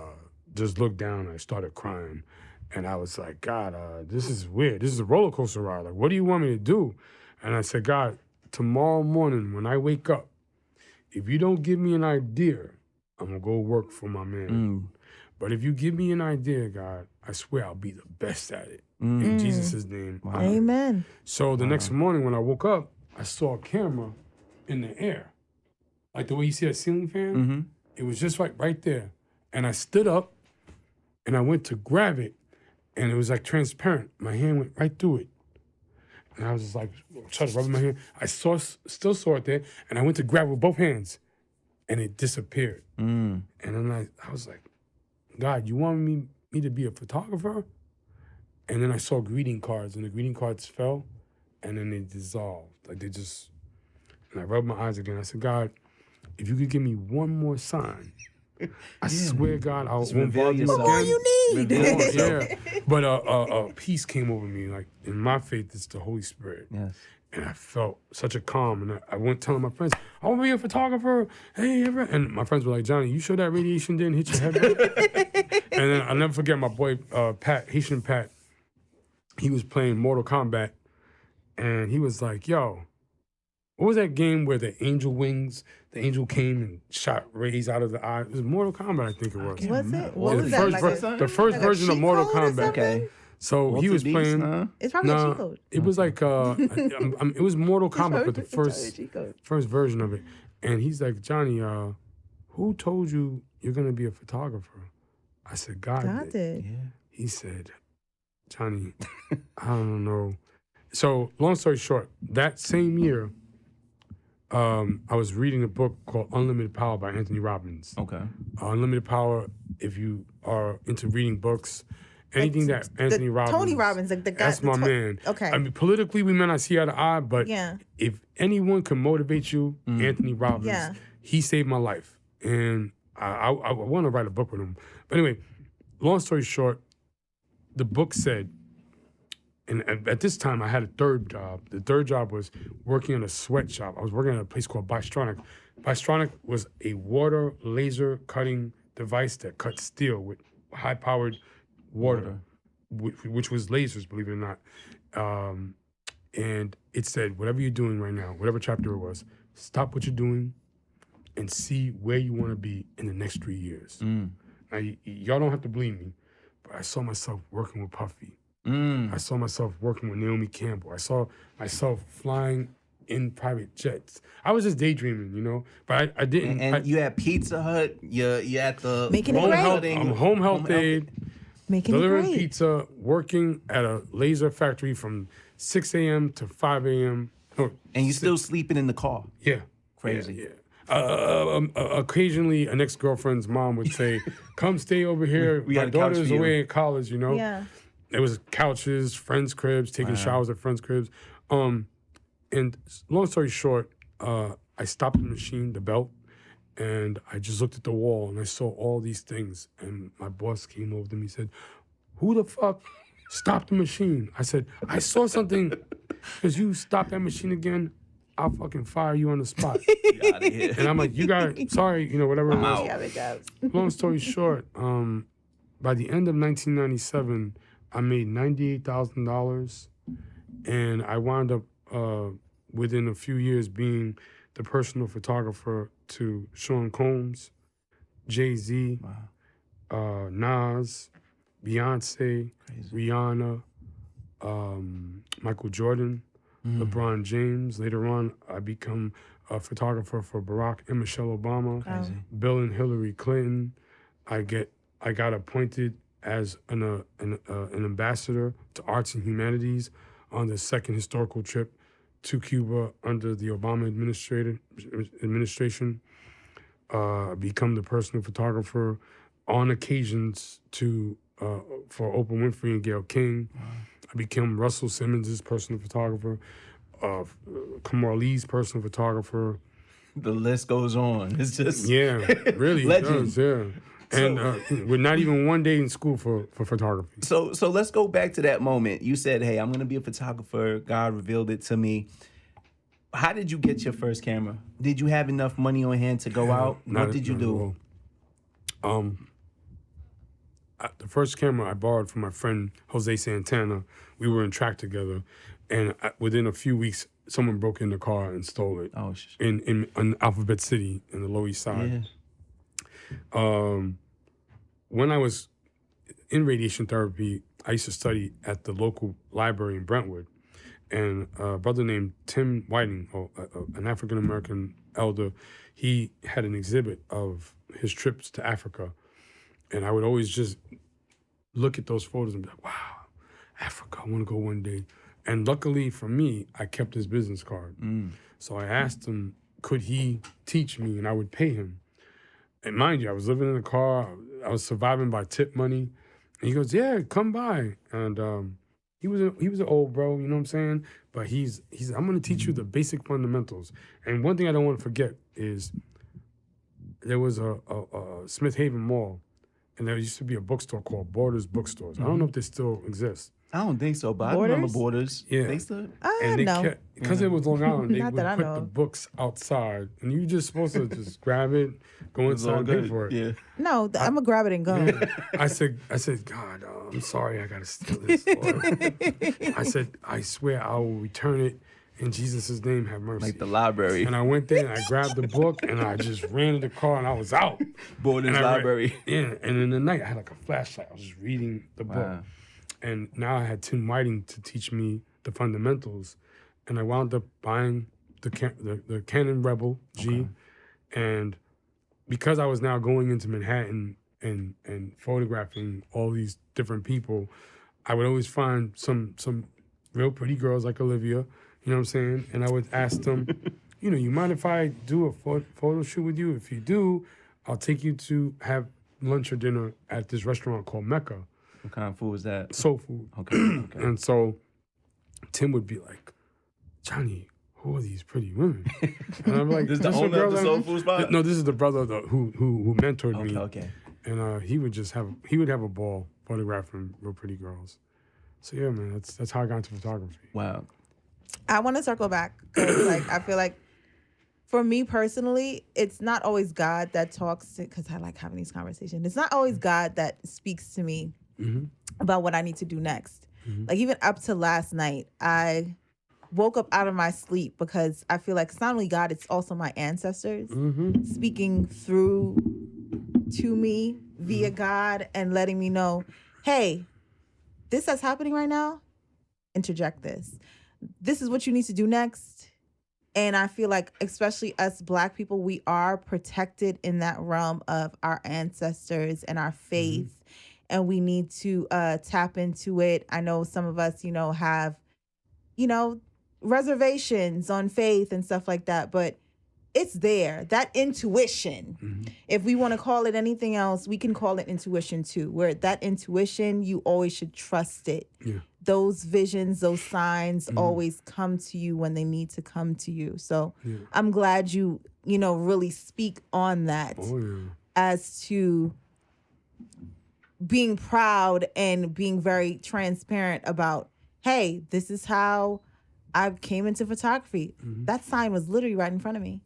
looked down, and I started crying. And I was like, God, this is weird. This is a roller coaster ride. Like, what do you want me to do? And I said, God, tomorrow morning when I wake up, if you don't give me an idea, I'm going to go work for my man. But if you give me an idea, God, I swear I'll be the best at it. In Jesus' name. Wow. Amen. So the next morning when I woke up, I saw a camera in the air. Like the way you see a ceiling fan. It was just right there. And I stood up and I went to grab it. And it was like transparent. My hand went right through it. And I was just like, started rubbing my hand. I still saw it there. And I went to grab it with both hands. And it disappeared. And then I was like, God, you want me to be a photographer? And then I saw greeting cards. And the greeting cards fell. And then they dissolved. Like they just... And I rubbed my eyes again. I said, God, if you could give me one more sign... I swear, God, I won't bother you again. What more you need? Yeah, but a peace came over me. Like in my faith, it's the Holy Spirit. Yes. And I felt such a calm. And I went telling my friends, I want to be a photographer. Hey, and my friends were like, Johnny, you sure that radiation didn't hit your head? And then I'll never forget my boy Pat, Haitian Pat. He was playing Mortal Kombat, and he was like, yo, what was that game where the angel came and shot rays out of the eye? It was Mortal Kombat, I think it was. Was it? What was that? The first version of Mortal Kombat. Okay. So he was playing. It's probably a cheat code. It was like it was Mortal Kombat, but the first version of it. And he's like, Johnny, who told you you're gonna be a photographer? I said, God did. Yeah. He said, Johnny, I don't know. So long story short, that same year, I was reading a book called Unlimited Power by Anthony Robbins. Okay. Unlimited Power, if you are into reading books, Anything that Anthony Robbins. Tony Robbins, like the guy. That's my man. Okay. I mean, politically, we may not see eye to eye, but if anyone can motivate you, Anthony Robbins. Yeah. He saved my life, and I want to write a book with him. But anyway, long story short, the book said, and at this time I had a third job. The third job was working in a sweatshop. I was working at a place called Bystronic. Bystronic was a water laser cutting device that cut steel with high-powered water, which was lasers, believe it or not. And it said, whatever you're doing right now, whatever chapter it was, stop what you're doing and see where you want to be in the next 3 years. Now, y'all don't have to believe me, but I saw myself working with Puffy. I saw myself working with Naomi Campbell. I saw myself flying in private jets. I was just daydreaming, you know, but I didn't. And you at Pizza Hut, you're at the Making it home great. health, I'm home health aide, Making delivering it great. pizza, working at a laser factory from 6 a.m. to 5 a.m. And you still sleeping in the car. Yeah. Crazy. Yeah. Occasionally, an ex-girlfriend's mom would say, come stay over here. We My got a couch daughter's for you. away in college, you know? Yeah. There was couches, friends' cribs, taking showers at friends' cribs. And long story short, I stopped the machine, the belt, and I just looked at the wall and I saw all these things. And my boss came over to me and said, who the fuck stopped the machine? I said, I saw something. Because you stop that machine again, I'll fucking fire you on the spot. Get out of here. And I'm like, you got it. Sorry, you know, whatever it was. Yeah, it does. Long story short, by the end of 1997, I made $98,000, and I wound up within a few years being the personal photographer to Sean Combs, Jay Z, Nas, Beyonce, Rihanna, Michael Jordan, LeBron James. Later on, I become a photographer for Barack and Michelle Obama, Bill and Hillary Clinton. I got appointed as an ambassador to arts and humanities on the second historical trip to Cuba under the Obama administration. Become the personal photographer on occasions for Oprah Winfrey and Gayle King. I became Russell Simmons' personal photographer, Kamar Lee's personal photographer. The list goes on. It's just Really legend. does, yeah. And we're not even one day in school for photography. So let's go back to that moment. You said, hey, I'm gonna be a photographer. God revealed it to me. How did you get your first camera? Did you have enough money on hand to go out? What did you do? The first camera I borrowed from my friend Jose Santana. We were in track together, and within a few weeks, someone broke in the car and stole it. Oh, in Alphabet City in the Lower East Side. When I was in radiation therapy, I used to study at the local library in Brentwood, and a brother named Tim Whiting, an African-American elder, he had an exhibit of his trips to Africa, and I would always just look at those photos and be like, wow, Africa, I want to go one day. And luckily for me, I kept his business card. So I asked him, could he teach me, and I would pay him. And mind you, I was living in a car. I was surviving by tip money. And he goes, yeah, come by. And he was an old bro, you know what I'm saying? But he's I'm going to teach you the basic fundamentals. And one thing I don't want to forget is there was a Smith Haven Mall, and there used to be a bookstore called Borders Bookstores. I don't know if they still exist. I don't think so, but I Borders? remember Borders. Yeah. They still. And they no. kept, because it was Long Island, they Not would that I put know the of. books outside, and you just supposed to just grab it, go It's all inside, pay good. for it. Yeah. No, I'm gonna grab it and go. I said, God, I'm sorry, I gotta steal this. Lord. I said, I swear I will return it in Jesus' name. Have mercy. Like the library. And I went there and I grabbed the book and I just ran to the car and I was out. Borders And I library. Yeah, and in the night I had like a flashlight. I was just reading the book. Wow. And now I had Tim Whiting to teach me the fundamentals, and I wound up buying the Canon Rebel G, and because I was now going into Manhattan and photographing all these different people, I would always find some real pretty girls like Olivia, you know what I'm saying? And I would ask them, you know, you mind if I do a photo shoot with you? If you do, I'll take you to have lunch or dinner at this restaurant called Mecca. What kind of food was that? Soul food. Okay. And so Tim would be like, Johnny, who are these pretty women? And I'm like, This is the owner of the soul food spot? No, this is the brother who mentored me. Okay. And he would have a ball photographing real pretty girls. So yeah, man, that's how I got into photography. Wow. I want to circle back because I feel like for me personally, it's not always God that talks to, because I like having these conversations. It's not always God that speaks to me about what I need to do next. Like even up to last night, I woke up out of my sleep because I feel like it's not only God, it's also my ancestors speaking through to me via God and letting me know, hey, this that's happening right now, interject this. This is what you need to do next. And I feel like, especially us Black people, we are protected in that realm of our ancestors and our faith. And we need to tap into it. I know some of us, have, reservations on faith and stuff like that. But it's there, that intuition. If we want to call it anything else, we can call it intuition too. Where that intuition, you always should trust it. Yeah. Those visions, those signs always come to you when they need to come to you. So I'm glad you, really speak on that as to being proud and being very transparent about, hey, this is how I came into photography. That sign was literally right in front of me.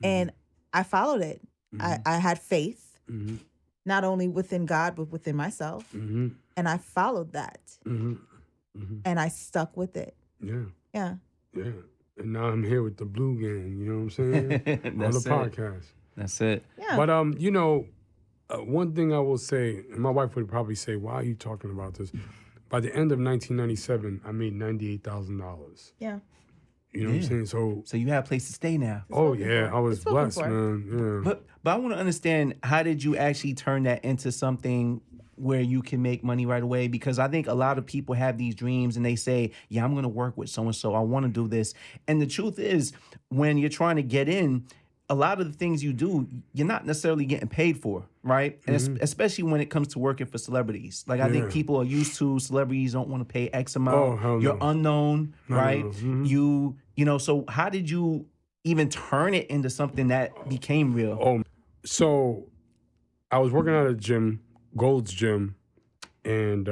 And I followed it. I had faith, not only within God, but within myself. And I followed that. And I stuck with it. Yeah. And now I'm here with the Blue Gang, you know what I'm saying? On the podcast. That's it. Yeah. But, one thing I will say, and my wife would probably say, why are you talking about this? By the end of 1997, I made $98,000. Yeah. You know what I'm saying? So you have a place to stay now. Oh yeah, I was blessed, man. Yeah. But I want to understand, how did you actually turn that into something where you can make money right away? Because I think a lot of people have these dreams and they say, yeah, I'm going to work with so-and-so. I want to do this. And the truth is, when you're trying to get in, a lot of the things you do, you're not necessarily getting paid for, right? And especially when it comes to working for celebrities. Like, I think people are used to celebrities don't want to pay X amount. Oh, hell You're no. unknown, right? You know, so how did you even turn it into something that became real? So I was working at a gym, Gold's Gym, and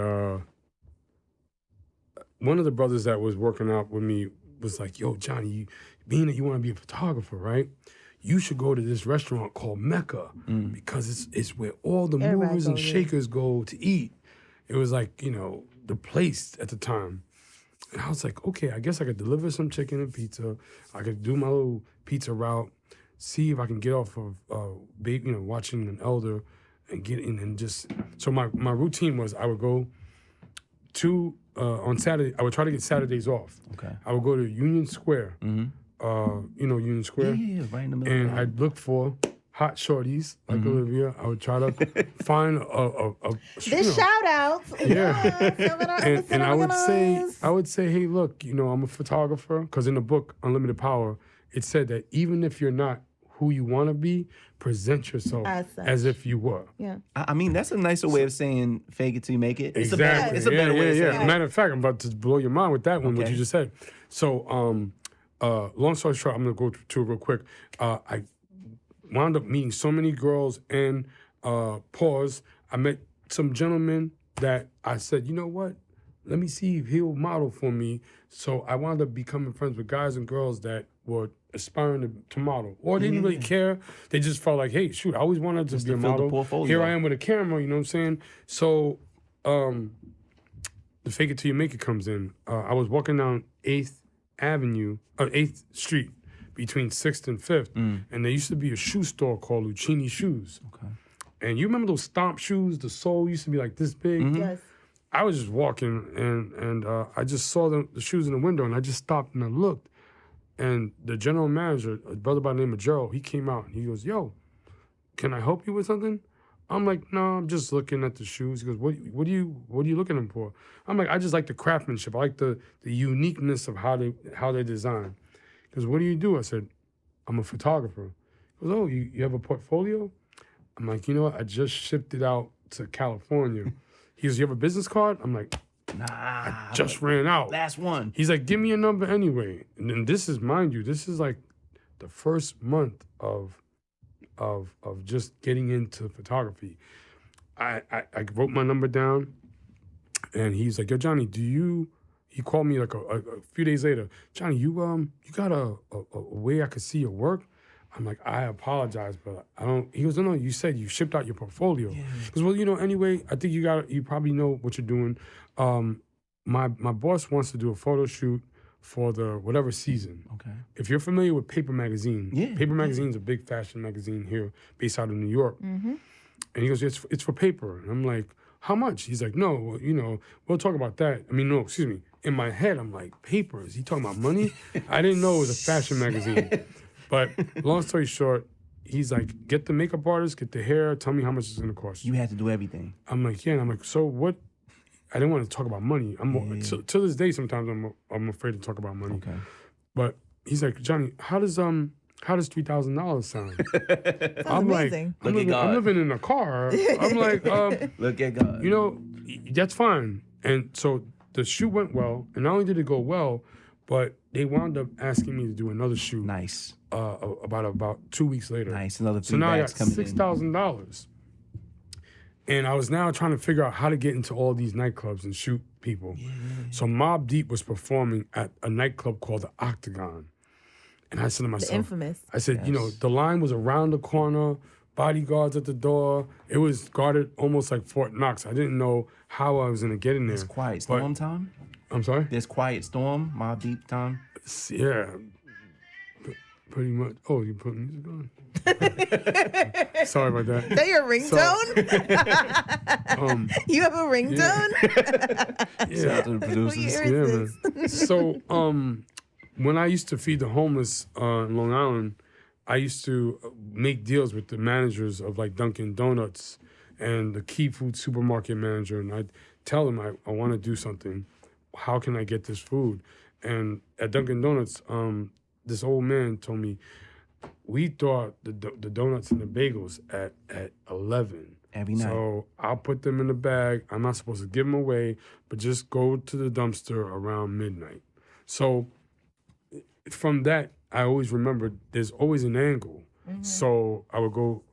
one of the brothers that was working out with me was like, yo, Johnny, being that you want to be a photographer, right? You should go to this restaurant called Mecca because it's where all the movers and shakers go to eat. It was like, the place at the time. And I was like, okay, I guess I could deliver some chicken and pizza. I could do my little pizza route, see if I can get off of watching an elder and get in and just. So my routine was I would go to on Saturday. I would try to get Saturdays off. Okay. I would go to Union Square. Union Square. Yeah, right in the middle. And I'd look for hot shorties like Olivia. I would try to find a this shout out. Yeah. and I would say, hey, look, I'm a photographer, because in the book Unlimited Power, it said that even if you're not who you want to be, present yourself as if you were. Yeah. I mean, that's a nicer way of saying fake it till you make it. It's Exactly. It's a better way of saying it. Matter of fact, I'm about to blow your mind with that one, what you just said. So, long story short, I'm going to go to it real quick. I wound up meeting so many girls and I met some gentlemen that I said, you know what? Let me see if he'll model for me. So I wound up becoming friends with guys and girls that were aspiring to model, or they didn't really care. They just felt like, hey, shoot, I always wanted to be a model. Here I am with a camera, you know what I'm saying? So the fake it till you make it comes in. I was walking down 8th Street between 6th and 5th, and there used to be a shoe store called Lucchini Shoes. Okay. And you remember those stomp shoes? The sole used to be like this big. Yes. I was just walking, and I just saw the shoes in the window, and I just stopped and I looked. And the general manager, a brother by the name of Gerald, he came out and he goes, yo, can I help you with something? I'm like, no, I'm just looking at the shoes. He goes, what are you looking at them for? I'm like, I just like the craftsmanship. I like the uniqueness of how they design. He goes, what do you do? I said, I'm a photographer. He goes, oh, you have a portfolio? I'm like, you know what? I just shipped it out to California. He goes, you have a business card? I'm like, Nah. I just ran out. Last one. He's like, give me a number anyway. And then this is, mind you, this is like the first month of just getting into photography. I wrote my number down, and he's like, yo, Johnny, he called me like a few days later. Johnny, you got a way I could see your work? I'm like, I apologize, but I don't. He goes, no, you said you shipped out your portfolio. Because, well, anyway, I think you probably know what you're doing. My boss wants to do a photo shoot for the whatever season. Okay. If you're familiar with Paper Magazine, Paper Magazine's a big fashion magazine here based out of New York. Mm-hmm. And he goes, it's for paper. And I'm like, how much? He's like, no, we'll talk about that. I mean, no, excuse me. In my head, I'm like, paper? Is he talking about money? I didn't know it was a fashion magazine. But long story short, he's like, get the makeup artist, get the hair, tell me how much it's going to cost you. You had to do everything. I'm like, yeah. And I'm like, so what? I didn't want to talk about money. To this day, sometimes I'm afraid to talk about money. Okay. But he's like, Johnny, how does $3,000 sound? I'm amazing. like, I'm living in a car. I'm like, Look at God. That's fine. And so the shoot went well, and not only did it go well, but they wound up asking me to do another shoot. Nice. About 2 weeks later. Nice. Another So now I got coming in. $6,000. And I was now trying to figure out how to get into all these nightclubs and shoot people. Yeah. So Mobb Deep was performing at a nightclub called the Octagon. And I said to myself, the infamous. I said, the line was around the corner, bodyguards at the door. It was guarded almost like Fort Knox. I didn't know how I was going to get in there. It's quiet storm time? I'm sorry? There's quiet storm, Mobb Deep time? Yeah. Pretty much. Oh, you put music on? Sorry about that. Is that your ringtone? You have a ringtone? Shout out to the producers. Man. So, when I used to feed the homeless in Long Island, I used to make deals with the managers of like Dunkin' Donuts and the Key Food supermarket manager, and I'd tell them I want to do something. How can I get this food? And at Dunkin' Donuts, this old man told me, we thought the donuts and the bagels at 11. Every night. So I'll put them in the bag. I'm not supposed to give them away, but just go to the dumpster around midnight. So from that, I always remembered there's always an angle. Mm-hmm. So I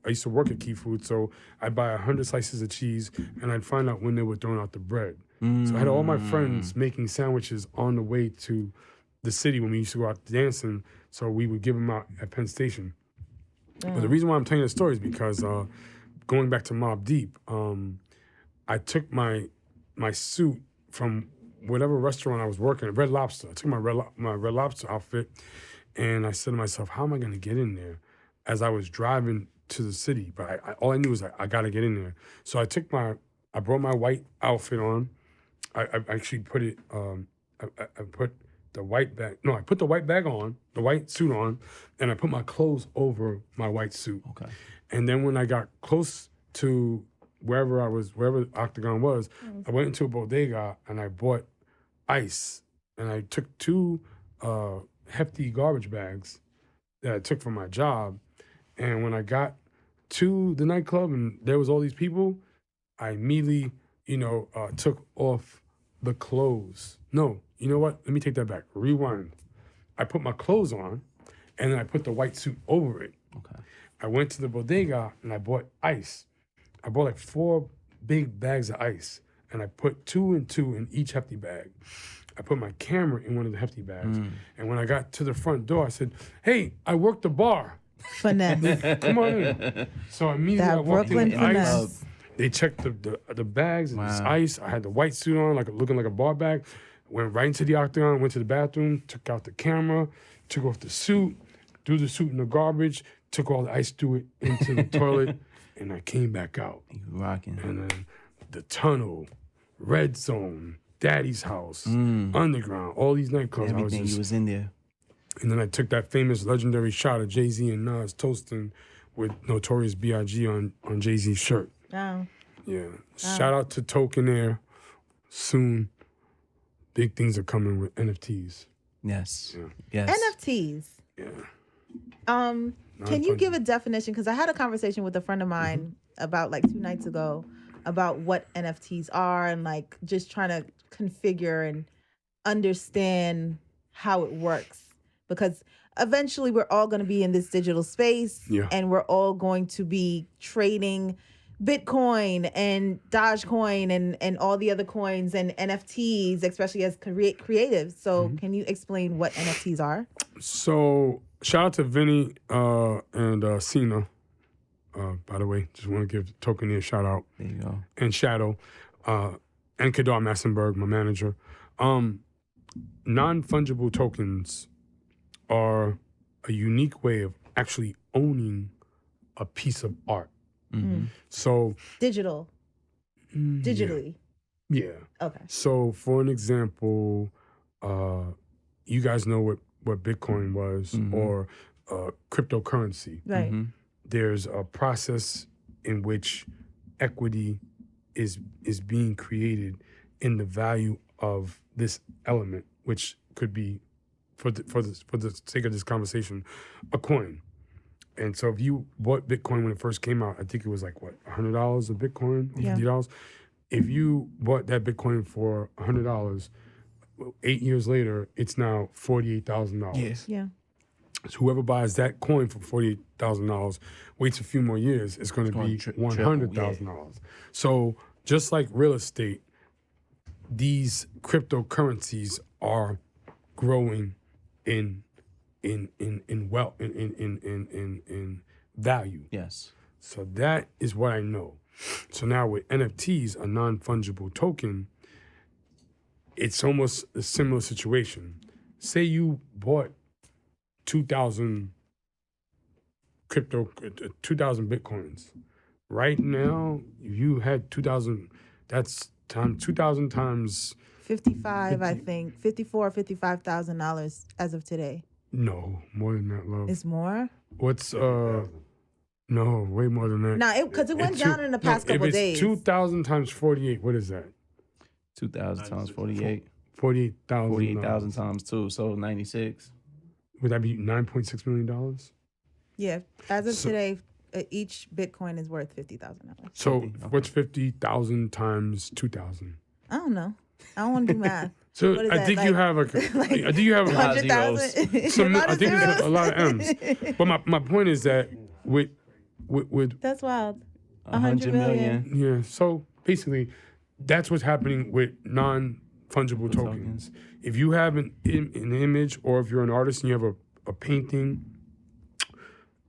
used to work at Key Food, so I'd buy 100 slices of cheese, and I'd find out when they were throwing out the bread. So I had all my friends making sandwiches on the way to the city when we used to go out dancing, so we would give them out at Penn Station. But the reason why I'm telling you the story is because going back to Mobb Deep, I took my suit from whatever restaurant I was working at, Red Lobster. I took my Red Lobster outfit, and I said to myself, how am I going to get in there? As I was driving to the city, but all I knew was I got to get in there. So I brought my white outfit on. I actually put it, I put the white bag, no, I put the white bag on, the white suit on, and I put my clothes over my white suit. Okay. And then when I got close to wherever Octagon was, I went into a bodega and I bought ice. And I took 2 hefty garbage bags that I took from my job. And when I got to the nightclub and there was all these people, I immediately, took off the clothes. No, you know what? Let me take that back. Rewind. I put my clothes on, and then I put the white suit over it. Okay. I went to the bodega, and I bought ice. I bought like 4 big bags of ice, and I put 2 and 2 in each hefty bag. I put my camera in one of the hefty bags, and when I got to the front door, I said, hey, I work the bar. Finesse. Come on in. So immediately I walked in with ice. They checked the bags and this ice. I had the white suit on, looking like a bar bag. Went right into the Octagon, went to the bathroom, took out the camera, took off the suit, threw the suit in the garbage, took all the ice, threw it into the toilet, and I came back out. You rocking. And then the Tunnel, Red Zone, Daddy's House, Underground, all these nightclubs. Everything you was in there. And then I took that famous legendary shot of Jay Z and Nas toasting with Notorious B.I.G. on Jay Z's shirt. Oh. Yeah. Shout out to Token Air. Soon, big things are coming with NFTs. Yes. Yeah. Yes. NFTs. Yeah. Can you give a definition? Because I had a conversation with a friend of mine about like 2 nights ago about what NFTs are and like just trying to configure and understand how it works, because eventually we're all going to be in this digital space and we're all going to be trading Bitcoin and Dogecoin and all the other coins and NFTs, especially as creatives. So can you explain what NFTs are? So shout out to Vinny and Cena. By the way, just want to give Token a shout out. There you go. And Shadow, and Kadar Massenberg, my manager. Non-fungible tokens are a unique way of actually owning a piece of art. So digitally. Yeah. Okay. So for an example, you guys know what Bitcoin was or cryptocurrency. Right. There's a process in which equity is being created in the value of this element, which could be, for the sake of this conversation, a coin. And so if you bought Bitcoin when it first came out, I think it was like what, $100 a Bitcoin, $50. If you bought that Bitcoin for $100, 8 years later, it's now $48,000. Yes. Yeah. So whoever buys that coin for $48,000, waits a few more years, it's going to be $100,000. So just like real estate, these cryptocurrencies are growing in wealth, in value. Yes. So that is what I know. So now with NFTs, a non-fungible token, it's almost a similar situation. Say you bought 2,000 Bitcoins. Right now, if you had 2,000, that's 2,000 times 55, I think. $55,000 as of today. No, more than that, love. It's more? What's no, way more than that. No, because it went down in the past couple days. 2,000 times 48, what is that? 2,000 times 48. 48,000. 48,000 times 2, so 96. Would that be $9.6 million? Yeah, as of today, each Bitcoin is worth $50,000. So what's 50,000 times 2,000? I don't know. I don't want to do math. So I think you have I think you have 100,000. some. I think it's a lot of M's. But my point is that with that's wild. 100 million. Yeah. So basically, that's what's happening with non-fungible tokens. If you have an image, or if you're an artist and you have a painting,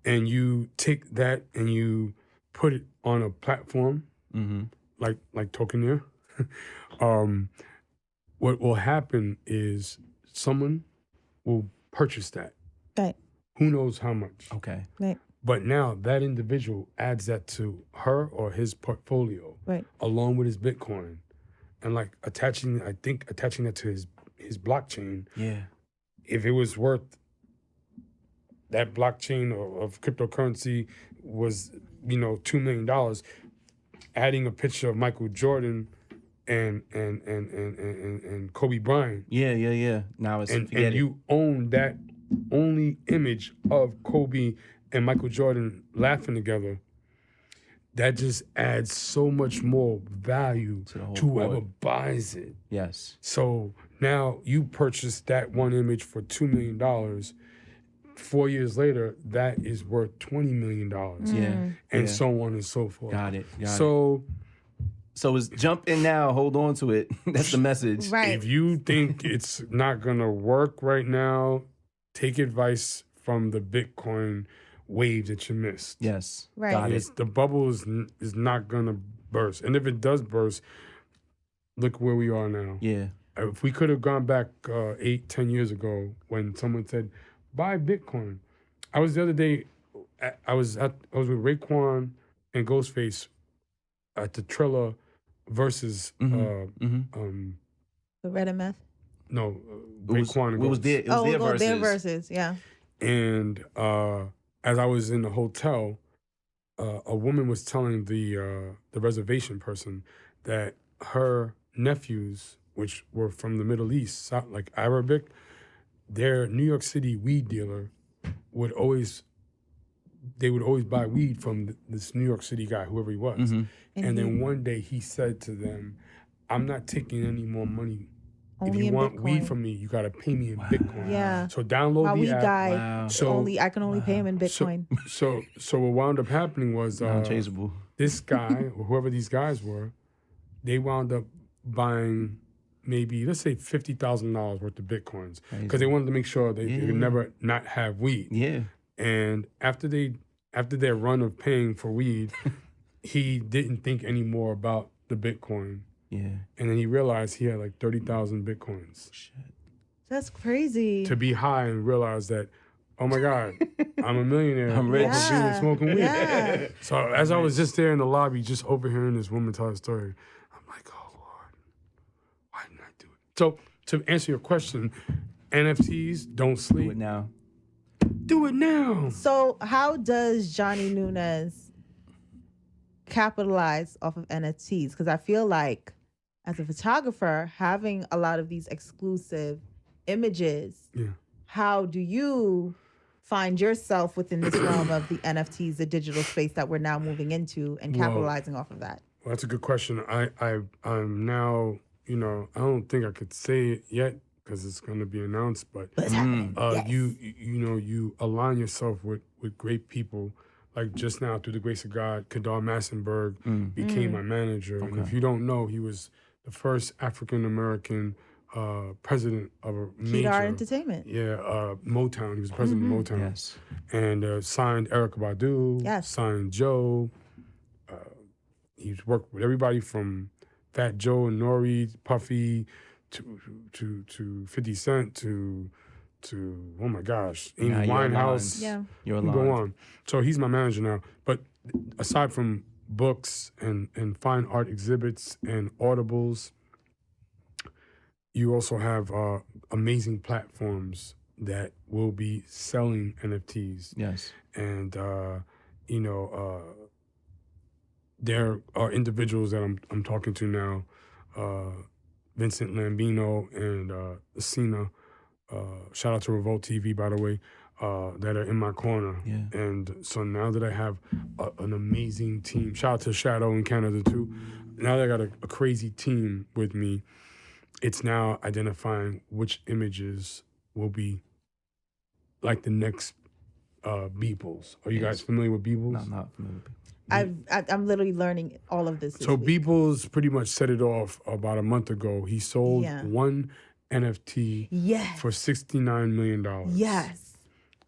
and you take that and you put it on a platform, like Tokeneer, what will happen is someone will purchase that. Right. Who knows how much? Okay. Right. But now that individual adds that to her or his portfolio, right, along with his Bitcoin, and like attaching that to his blockchain. Yeah. If it was worth, that blockchain of cryptocurrency was, $2 million, adding a picture of Michael Jordan and Kobe Bryant. Yeah. Now it's and you own that only image of Kobe and Michael Jordan laughing together. That just adds so much more value to whoever buys it. Yes. So now you purchase that one image for $2 million. 4 years later, that is worth $20 million. Yeah. And so on and so forth. Got it. So it's jump in now, hold on to it. That's the message. Right. If you think it's not gonna work right now, take advice from the Bitcoin wave that you missed. Yes. Right. Got it. The bubble is not gonna burst. And if it does burst, look where we are now. Yeah. If we could have gone back 8-10 years ago when someone said, buy Bitcoin. I was the other day, I was with Raekwon and Ghostface at the Triller versus the Red and Meth. No, Raekwon and Ghost. It was their verses, yeah. And as I was in the hotel, a woman was telling the reservation person that her nephews, which were from the Middle East, like Arabic, their New York City weed dealer would always they would always buy weed from this New York City guy, whoever he was. And then one day he said to them, "I'm not taking any more money. Only if you in want Bitcoin. weed from me, you got to pay me in Bitcoin." Yeah. So download My the weed app. guy, Wow. I can only pay him in Bitcoin. So what wound up happening was Non-traceable. this guy, or whoever these guys were, they wound up buying maybe, let's say, $50,000 worth of Bitcoins because they wanted to make sure they could never not have weed. Yeah. And after their run of paying for weed, he didn't think any more about the Bitcoin. Yeah. And then he realized he had like 30,000 Bitcoins. Shit. That's crazy. To be high and realize that, oh my God, I'm a millionaire. I'm rich. off of being smoking weed. Yeah. So as I was just there in the lobby, just overhearing this woman tell her story, I'm like, oh Lord, why didn't I do it? So to answer your question, NFTs, don't sleep. Do it now. Do it now. So how does Johnny Nunes capitalize off of NFTs? Because I feel like as a photographer, having a lot of these exclusive images, how do you find yourself within this realm of the NFTs, the digital space that we're now moving into and capitalizing off of that? Well, that's a good question. I'm now, I don't think I could say it yet because it's going to be announced, but It's happening. Yes. you align yourself with great people. Like just now, through the grace of God, Kadar Massenberg became my manager. And if you don't know, he was the first African-American president of a major... Kedar Entertainment. Yeah, Motown. He was president of Motown. Yes. And signed Erykah Badu, Yes. signed Joe. He's worked with everybody from Fat Joe and Nori, Puffy, to 50 Cent, to oh my gosh, Amy Now you're Winehouse. Yeah. You're Go aligned. on. So he's my manager now. But aside from books and fine art exhibits and audibles, you also have amazing platforms that will be selling NFTs. Yes. And there are individuals that I'm talking to now, Vincent Lambino and Cena. Shout out to Revolt TV, by the way, that are in my corner. Yeah. And so now that I have an amazing team, shout out to Shadow in Canada too. Now that I got a crazy team with me, it's now identifying which images will be like the next Beeples. Are you guys familiar with Beeples? No, I'm not familiar with I'm literally learning all of this. So week. Beeples pretty much set it off about a month ago. He sold one NFT for $69 million. Yes.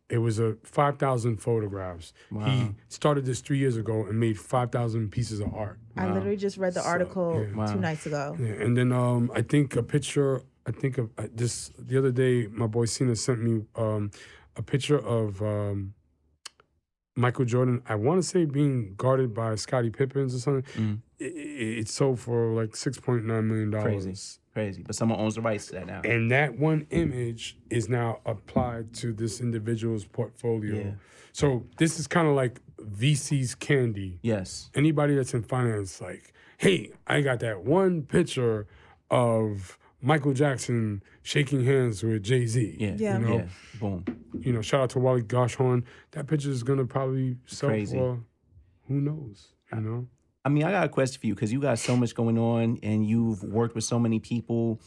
It was 5,000 photographs. Wow. He started this 3 years ago and made 5,000 pieces of art. I literally just read the article yeah. 2 nights ago. Yeah. And then I think a picture, this the other day, my boy Cena sent me a picture of Michael Jordan, I want to say being guarded by Scottie Pippins or something. It sold for like $6.9 million. Crazy. But someone owns the rights to that now. And that one image is now applied to this individual's portfolio. Yeah. So this is kind of like VC's candy. Yes. Anybody that's in finance, like, hey, I got that one picture of Michael Jackson shaking hands with Jay Z. Yeah. Yeah. You know? Yeah. Boom. Shout out to Wally Goshorn. That picture is gonna probably sell Crazy. for who knows, you know? I mean, I got a question for you because you got so much going on and you've worked with so many people.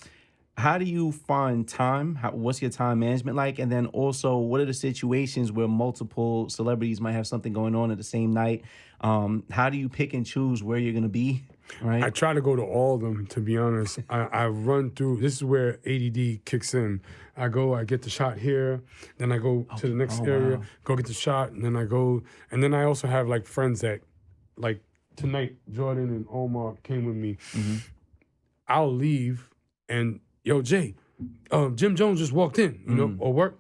How do you find time? What's your time management like? And then also, what are the situations where multiple celebrities might have something going on at the same night? How do you pick and choose where you're going to be? Right? I try to go to all of them, to be honest. I run through, this is where ADD kicks in. I get the shot here, then I go to the next area, go get the shot, and then I go, and then I also have like friends that, like tonight, Jordan and Omar came with me. Mm-hmm. I'll leave and, yo, Jay, Jim Jones just walked in, you know, or work.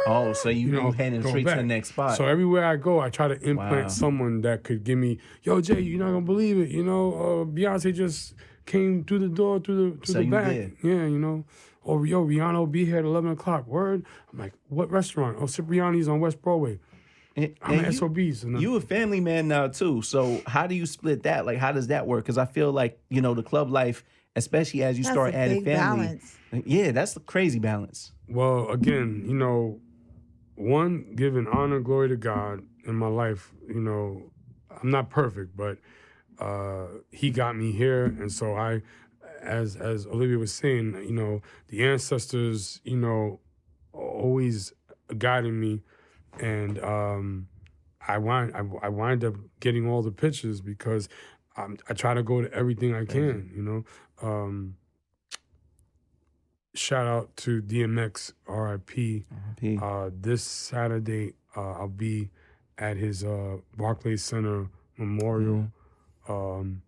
Oh, so you heading go straight back. to the next spot. So everywhere I go, I try to implant someone that could give me, yo, Jay, you're not gonna believe it. Beyonce just came through the door, through the back. Did. Yeah, Or yo, Rihanna will be here at 11 o'clock. Word? I'm like, what restaurant? Oh, Cipriani's on West Broadway. I'm at SOBs. You a family man now too. So how do you split that? Like, how does that work? Because I feel like, the club life, especially as you start adding family. Balance. Yeah, that's a crazy balance. Well, again, one, giving honor, glory to God, in my life, you know, I'm not perfect, but he got me here, and so I, as Olivia was saying, you know, the ancestors, you know, always guiding me, and I wind up getting all the pictures because I try to go to everything I can, you know. Shout out to DMX, R.I.P. This Saturday, I'll be at his Barclays Center Memorial. And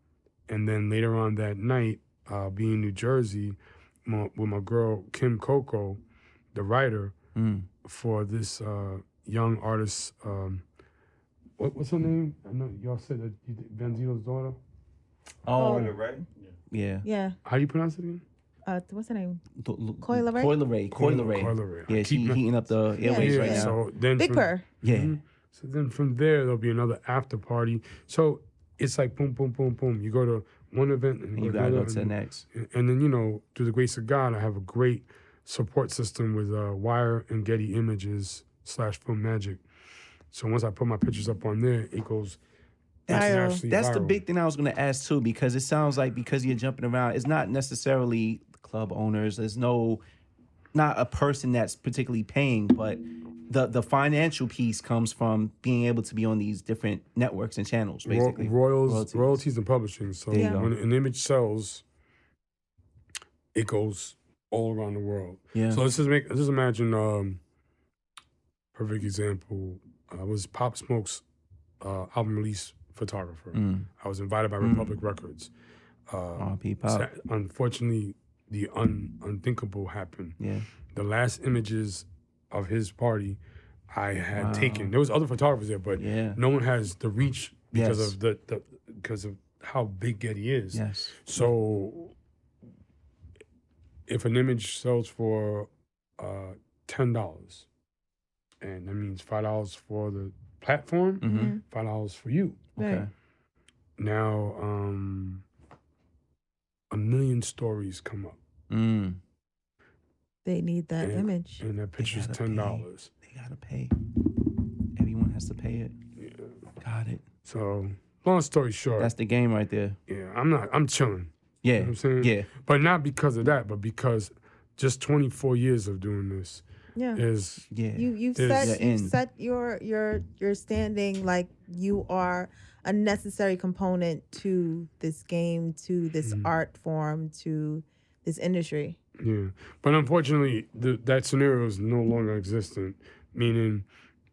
then later on that night, I'll be in New Jersey with my girl, Kim Coco, the writer, for this young artist. What's her name? I know y'all said that Benzito's daughter. Oh, right? yeah. Yeah. How do you pronounce it again? What's her name? Coil Ray. Yeah, she heating up the airways right now. So then Big Purr. Yeah. So then from there, there'll be another after party. So it's like boom, boom, boom, boom. You go to one event and You gotta go to the next. And then, you know, through the grace of God, I have a great support system with Wire and Getty Images /Film Magic. So once I put my pictures up on there, it goes internationally That's the viral. big thing I was going to ask too, because it sounds like because you're jumping around, it's not necessarily club owners. There's not a person that's particularly paying, but the financial piece comes from being able to be on these different networks and channels, basically. Royalties and publishing. So There you go. when an image sells, it goes all around the world. Yeah. So let's just imagine. Perfect example was Pop Smoke's album release photographer. I was invited by Republic Records. R.I.P. Pop. Unfortunately, the unthinkable happened. Yeah. The last images of his party I had taken. There was other photographers there, but no one has the reach because of because of how big Getty is. Yes. So if an image sells for $10, and that means $5 for the platform, $5 for you. Okay. Now, 1 million stories come up. They need that image. And that picture's gotta $10. They gotta pay. Everyone has to pay it. Yeah. Got it. So, long story short. That's the game right there. Yeah, I'm chilling. Yeah. You know what I'm saying? Yeah. But not because of that, but because just 24 years of doing this is... Yeah. You've There's- set your standing like you are a necessary component to this game, to this art form, to this industry. Yeah. But unfortunately, that scenario is no longer existent, meaning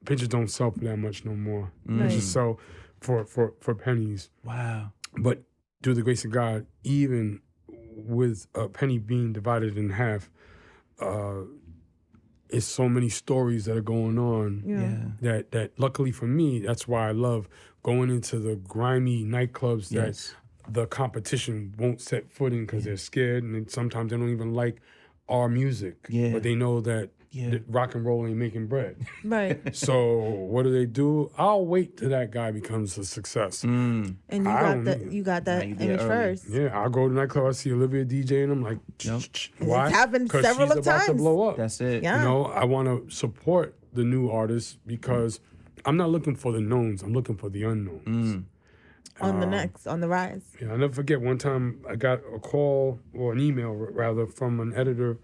pictures don't sell for that much no more. Pictures sell for pennies. Wow. But through the grace of God, even with a penny being divided in half, it's so many stories that are going on that luckily for me, that's why I love going into the grimy nightclubs that the competition won't set foot in because they're scared, and then sometimes they don't even like our music. Yeah. But they know that rock and roll ain't making bread. Right. So what do? I'll wait till that guy becomes a success. And you got that you did image early. first. Yeah, I'll go to the nightclub, I see Olivia DJ, and I'm like, why? It's happened 'Cause several she's of about to times. blow up. That's it. Yeah. You know, I want to support the new artists because I'm not looking for the knowns. I'm looking for the unknowns. On the rise. Yeah, I'll never forget one time I got a call or an email rather from an editor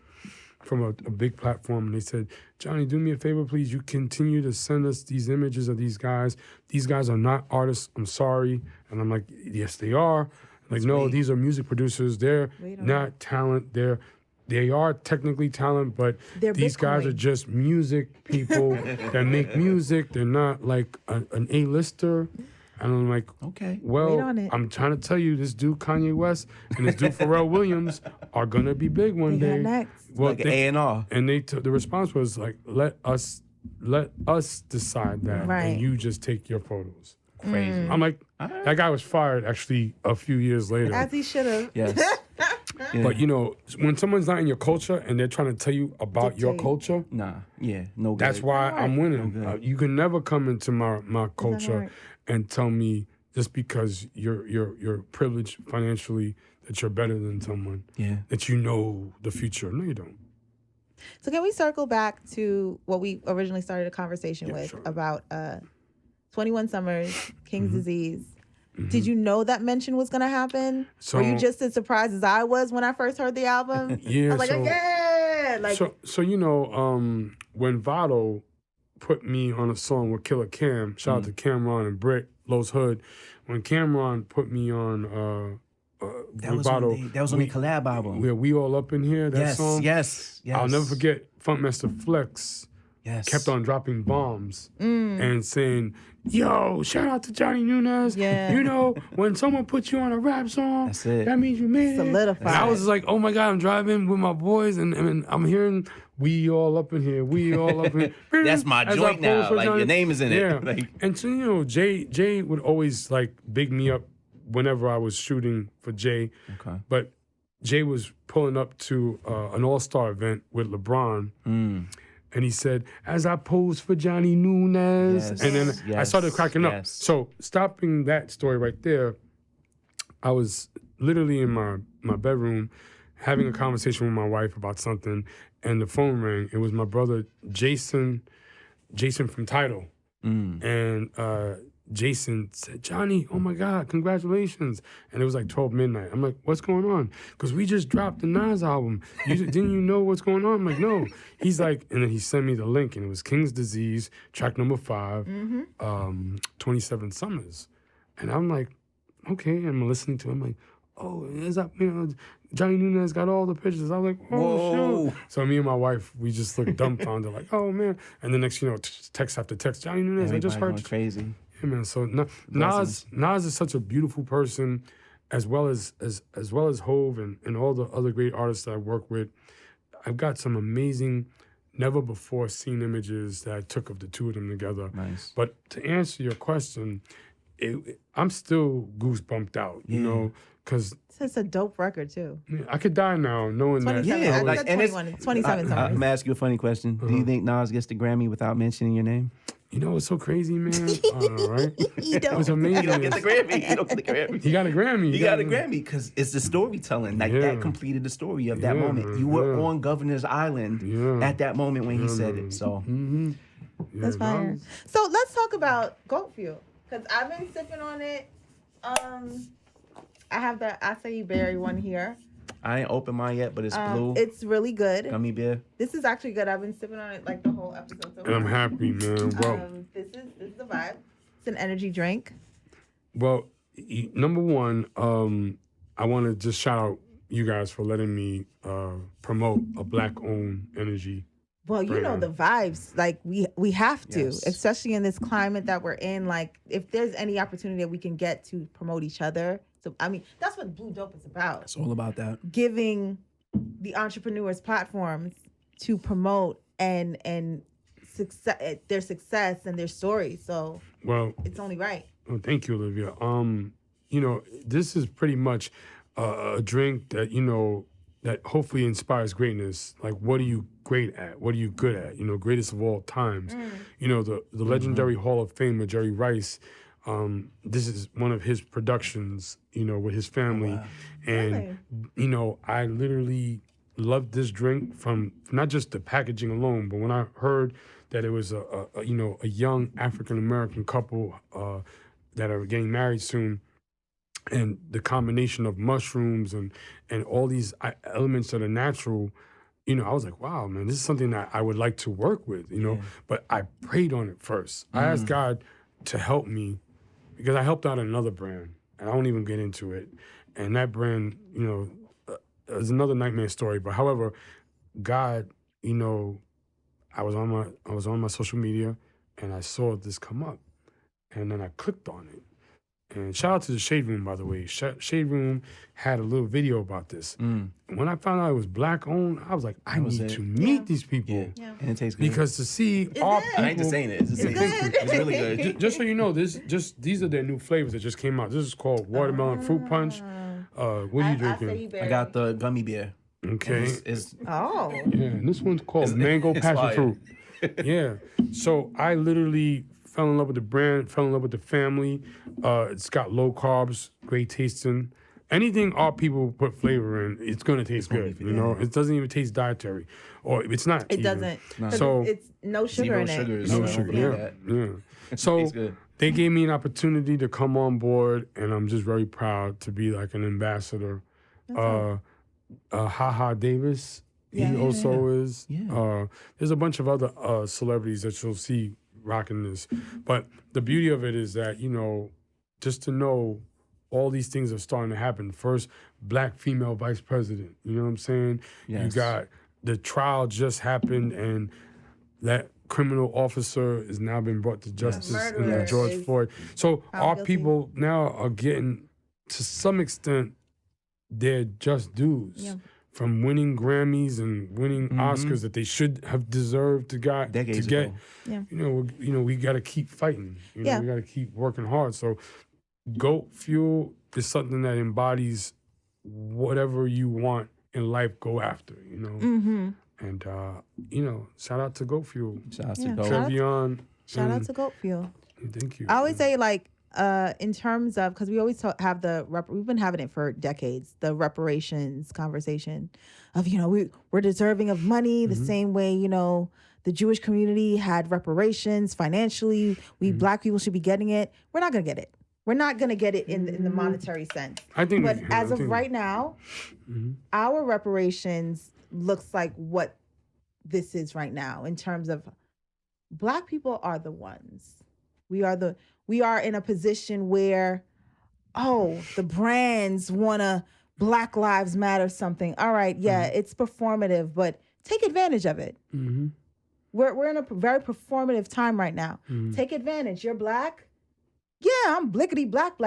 from a big platform, and they said, Johnny, do me a favor, please. You continue to send us these images of these guys. These guys are not artists. I'm sorry. And I'm like, yes, they are. Like, no, these are music producers. They're not talent. They are technically talent, but these guys are just music people that make music. They're not like an A-lister. And I'm like, Okay. well, Wait on it. I'm trying to tell you, this dude Kanye West and this dude Pharrell Williams are gonna be big one They got day. next. Well, Like A&R. and the response was like, let us decide that, Right. and you just take your photos. Crazy. I'm like, that guy was fired actually a few years later. As he should have. Yes. Yeah. But you know, when someone's not in your culture and they're trying to tell you about your Dictate. culture, Nah. Yeah. No good. that's why I'm winning. No good. You can never come into my culture right? and tell me just because you're privileged financially that you're better than someone. Yeah. That you know the future. No, you don't. So can we circle back to what we originally started a conversation with sure. about 21 Summers, King's Disease. Did you know that mention was gonna happen? So- Were you just as surprised as I was when I first heard the album? Yeah, I was like, so- yeah. Like, So when Vado put me on a song with Killer Cam, shout out to Cameron and Brick, Los Hood. When Cameron put me on That with was Vado, on the collab album. we all up in here. That song. Yes. I'll never forget Funkmaster Flex Yes. kept on dropping bombs and saying, yo, shout out to Johnny Nunes. Yeah. You know, when someone puts you on a rap song, That's it. that means you made it. Solidified. And I was like, oh my God, I'm driving with my boys and I'm hearing, we all up in here, we all up in here. That's my As I joint now. pose for Like, Johnny. your name is in it. Yeah. Like- And so, Jay would always like big me up whenever I was shooting for Jay. Okay. But Jay was pulling up to an all-star event with LeBron. And he said, as I pose for Johnny Nunes. Yes, And then I yes, started cracking up. yes. So stopping that story right there, I was literally in my bedroom having a conversation with my wife about something. And the phone rang. It was my brother, Jason from Tidal. And Jason said, Johnny, oh my God, congratulations. And it was like 12 midnight. I'm like, what's going on? Because we just dropped the Nas album. Didn't you know what's going on? I'm like, no. He's like, and then he sent me the link and it was King's Disease, track number 5, 27 Summers. And I'm like, okay. And I'm listening to it. I'm like, oh, is that, Johnny Nunes got all the pictures. I was like, oh, Whoa. shoot. So me and my wife, we just looked dumbfounded, like, oh, man. And the next, text after text, Johnny Nunes, I just Everybody heard. going crazy. Yeah, man. So Nas is such a beautiful person, as well as Hove and all the other great artists that I work with. I've got some amazing, never before seen images that I took of the two of them together. Nice. But to answer your question, I'm still goosebumped out, because it's a dope record too. I could die now knowing that. 27. Yeah, I like, said and 21. It's 27 I'm Summers. gonna ask you a funny question. Do you think Nas gets the Grammy without mentioning your name? You know what's so crazy, man? I don't know, right? You It was don't. amazing. You don't get the Grammy. You don't get the Grammy. He got a Grammy. You got a Grammy because it's the storytelling. Like Yeah. that completed the story of that Yeah, moment. man, You were yeah. on Governor's Island Yeah. at that moment when he said it. So Yeah, That's fire. Nas- So let's talk about goat fuel because I've been sipping on it. I have the acai berry one here. I ain't opened mine yet, but it's blue. It's really good. Gummy beer. This is actually good. I've been sipping on it like the whole episode. So And I'm happy, man. this is the vibe. It's an energy drink. Number one, I want to just shout out you guys for letting me promote a Black-owned energy. Well, you know brand. the vibes. Like we have to, Yes. especially in this climate that we're in. Like if there's any opportunity that we can get to promote each other. So I mean, that's what Blue Dope is about. It's all about that. Giving the entrepreneurs platforms to promote and success, their success and their stories. So Well, it's only right. thank you, Olivia. This is pretty much a drink that, that hopefully inspires greatness. Like, what are you great at? What are you good at? Greatest of all times. The legendary Hall of Famer, Jerry Rice, this is one of his productions, with his family. Wow. And, I literally loved this drink from not just the packaging alone, but when I heard that it was a young African-American couple that are getting married soon, and the combination of mushrooms and all these elements that are natural, I was like, wow, man, this is something that I would like to work with, But I prayed on it first. I asked God to help me because I helped out another brand, and I won't even get into it. And that brand, is another nightmare story. But however, God, I was on my social media, and I saw this come up, and then I clicked on it. And shout out to the Shade Room, by the way. Shade Room had a little video about this. And when I found out it was Black owned, I was like, I need to meet these people. Yeah. And it tastes good. Because to see our people, I ain't just saying it. It's really good. just so you know, these are their new flavors that just came out. This is called watermelon fruit punch. What are you drinking? I got the gummy beer. Okay. It's Oh. Yeah, and this one's called mango it's passion fire. fruit. Yeah. So I literally fell in love with the brand, fell in love with the family. It's got low carbs, great tasting. Anything our people put flavor in, it's gonna taste good. It doesn't even taste dietary, or it's not. It even. doesn't. 'Cause So it's no sugar zero in it. sugars. no so sugar. don't Yeah, forget that. yeah. So Tastes good. they gave me an opportunity to come on board, and I'm just very proud to be like an ambassador. Haha Davis, he also is. Yeah. There's a bunch of other celebrities that you'll see rocking this. But the beauty of it is that, just to know all these things are starting to happen. First, black female vice president. You know what I'm saying? Yes. You got the trial just happened, and that criminal officer has now been brought to justice in the George Floyd. So our people now are getting, to some extent, their just dues. Yeah. From winning Grammys and winning Oscars that they should have deserved to get. Ago. Yeah. We got to keep fighting. We got to keep working hard. So, Goat Fuel is something that embodies whatever you want in life. Go after. And shout out to Goat Fuel. Shout out to Goat. Trevion. Shout out to Goat Fuel. Thank you. I always say, like, in terms of, because we always have we've been having it for decades, the reparations conversation of, we're deserving of money the same way, the Jewish community had reparations financially. We black people should be getting it. We're not going to get it. We're not going to get it in the monetary sense. But as of right now, our reparations looks like what this is right now in terms of black people are the ones. We are in a position where, the brands want to Black Lives Matter something. All right, it's performative, but take advantage of it. We're in a very performative time right now. Take advantage. You're black? Yeah, I'm blickety black.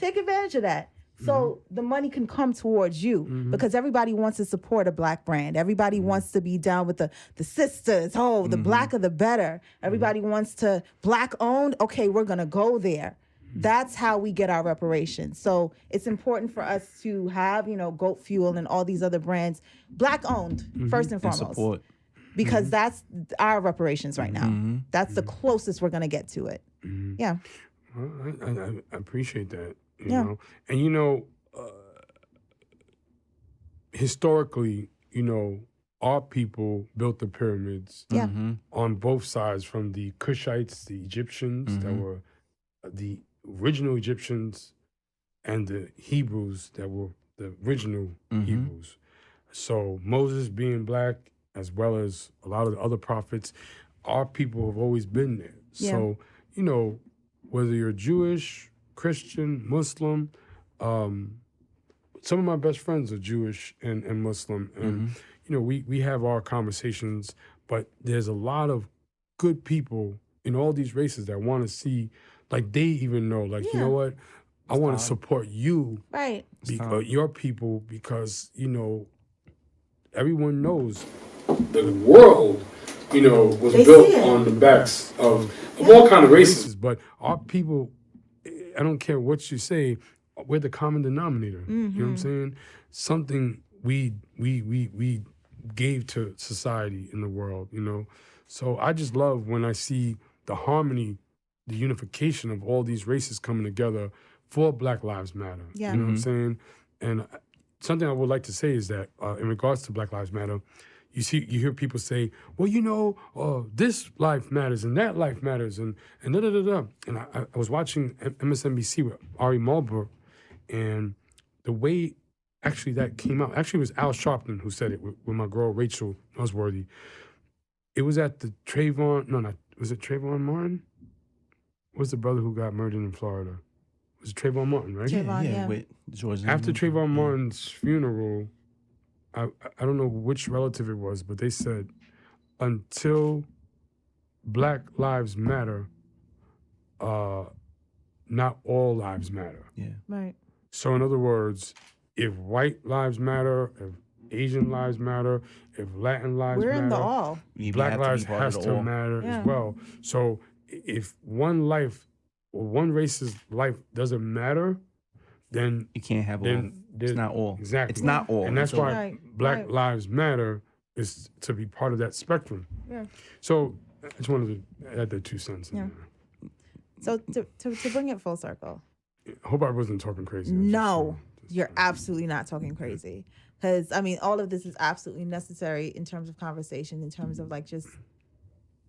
Take advantage of that. So the money can come towards you because everybody wants to support a black brand. Everybody wants to be down with the sisters. The blacker the better. Everybody wants to black owned. Okay, we're going to go there. That's how we get our reparations. So it's important for us to have, Goat Fuel and all these other brands black owned first and foremost. And support. Because that's our reparations right now. That's the closest we're going to get to it. Yeah. Well, I appreciate that. You know, and historically, our people built the pyramids on both sides, from the Cushites, the Egyptians that were the original Egyptians, and the Hebrews that were the original Hebrews. So Moses being black, as well as a lot of the other prophets, our people have always been there. So, whether you're Jewish, Christian, Muslim, some of my best friends are Jewish and Muslim, and we have our conversations, but there's a lot of good people in all these races that want to see, like, they even know, like, you know what, I want to support you, right? Your people, because everyone knows the world, was built on the backs of all kind of races, but our people, I don't care what you say, we're the common denominator. You know what I'm saying? Something we gave to society in the world, So I just love when I see the harmony, the unification of all these races coming together for Black Lives Matter. Yeah. You know what I'm saying? And something I would like to say is that in regards to Black Lives Matter, you hear people say, well, this life matters and that life matters and da-da-da-da. And I was watching MSNBC with Ari Melber, and the way actually that came out, actually it was Al Sharpton who said it with my girl Rachel Nosworthy. It was at the was it Trayvon Martin? What was the brother who got murdered in Florida? Was it Trayvon Martin, right? Trayvon, with George. After Trayvon Martin's funeral, I don't know which relative it was, but they said, until Black Lives Matter, not all lives matter. Yeah. Right. So in other words, if white lives matter, if Asian lives matter, if Latin lives matter, we're in the all. Black lives has to matter as well. So if one life or one race's life doesn't matter, then you can't have all. It's not all. Exactly. It's not all. And that's why Black Lives Matter is to be part of that spectrum. Yeah. So I just wanted to add the 2 cents in there. So to bring it full circle. I hope I wasn't talking crazy. No, you're absolutely not talking crazy. Because, all of this is absolutely necessary in terms of conversation, in terms of, like, just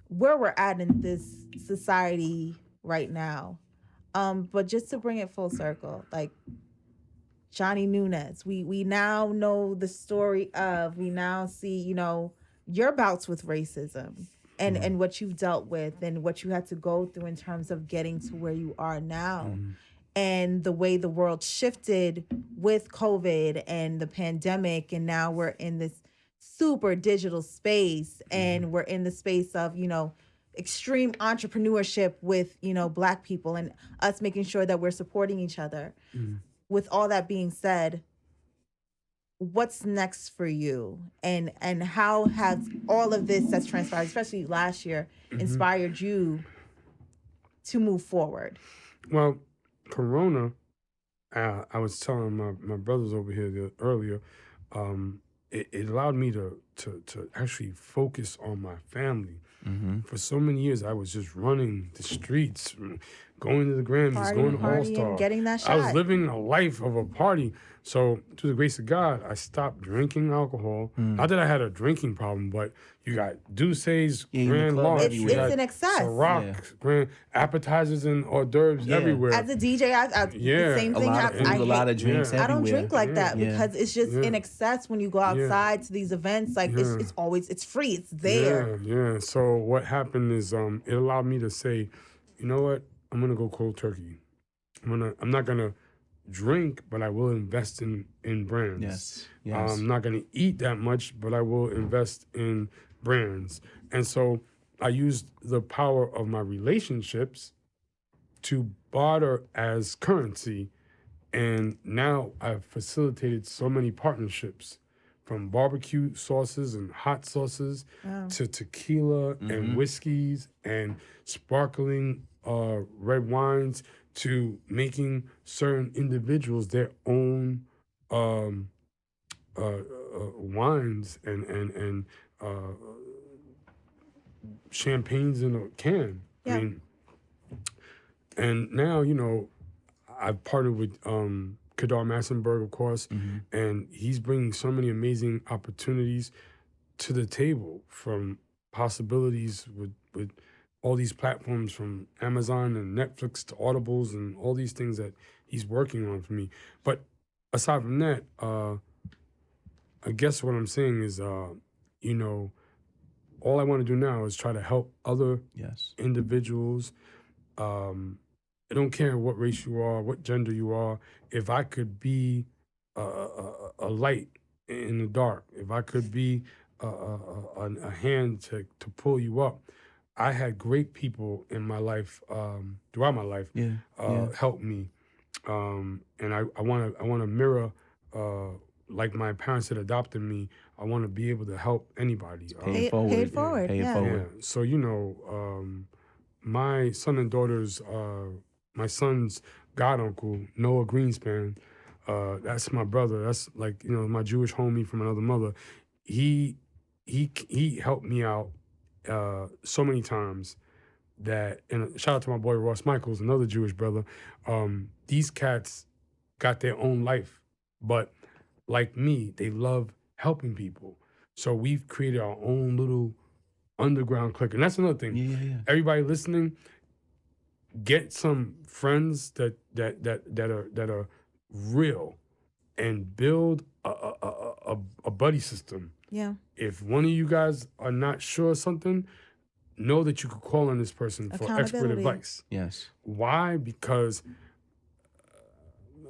where we're at in this society right now. But just to bring it full circle, like Johnny Nunes, we now know the story of, we now see, you know, your bouts with racism and what you've dealt with and what you had to go through in terms of getting to where you are now. And the way the world shifted with COVID and the pandemic, and now we're in this super digital space, and we're in the space of, you know, extreme entrepreneurship with, you know, Black people, and us making sure that we're supporting each other. With all that being said, what's next for you, and how has all of this that's transpired, especially last year, inspired you to move forward? Well, Corona, I was telling my brothers over here earlier, it allowed me to actually focus on my family. For so many years, I was just running the streets, going to the Grammys, going to All-Star. Getting that shot. I was living a life of a party. So, through the grace of God, I stopped drinking alcohol. Not that I had a drinking problem, but you got Douces, Grand Large. It's an excess. Ciroc, grand appetizers and hors d'oeuvres everywhere. As a DJ, the same thing happens. A lot of drinks everywhere. I don't drink like that because it's just in excess when you go outside to these events. Like it's always, it's free, it's there. Yeah. So what happened is it allowed me to say, you know what, I'm gonna go cold turkey. I'm not gonna drink, but I will invest in brands. Yes. I'm not gonna eat that much, but I will invest in brands. And so I used the power of my relationships to barter as currency. And now I've facilitated so many partnerships, from barbecue sauces and hot sauces to tequila and whiskeys and sparkling red wines, to making certain individuals their own wines and champagnes in a can. I mean, and now, you know, I've partnered with Kadar Massenberg, of course, and he's bringing so many amazing opportunities to the table, from possibilities with all these platforms, from Amazon and Netflix to Audibles and all these things that he's working on for me. But aside from that, I guess what I'm saying is, you know, all I want to do now is try to help other individuals. I don't care what race you are, what gender you are. If I could be a light in the dark, if I could be a hand to pull you up. I had great people in my life, throughout my life, help me, and I want to mirror, like my parents had adopted me. I want to be able to help anybody. Pay it forward. Yeah. So, you know, my son and daughters, my son's god uncle, Noah Greenspan, that's my brother. That's like, you know, my Jewish homie from another mother. He helped me out so many times that, and shout out to my boy Ross Michaels, another Jewish brother. These cats got their own life, but like me, they love helping people. So we've created our own little underground clique, and that's another thing. Everybody listening, get some friends that are real, and build a buddy system. If one of you guys are not sure of something, know that you could call on this person for expert advice. Yes. Why? Because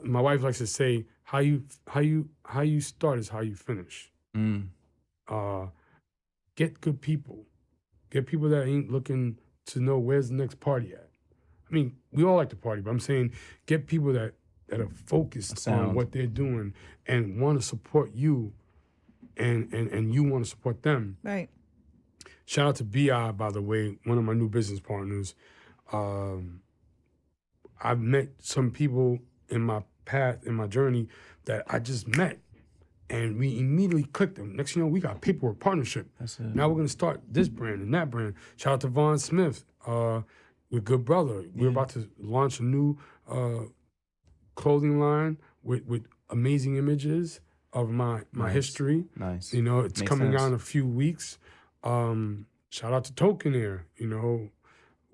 my wife likes to say, how you start is how you finish. Get good people. Get people that ain't looking to know where's the next party at. I mean, we all like to party, but I'm saying get people that are focused on what they're doing and want to support you, and you want to support them. Right. Shout out to B.I., by the way, one of my new business partners. I've met some people in my path, in my journey, that I just met, and we immediately clicked them. Next thing you know, we got paperwork partnership. Now we're going to start this brand and that brand. Shout out to Vaughn Smith with Good Brother. We're about to launch a new clothing line with amazing images of my history. Nice. You know, it's coming out in a few weeks. Shout out to Token Air. You know,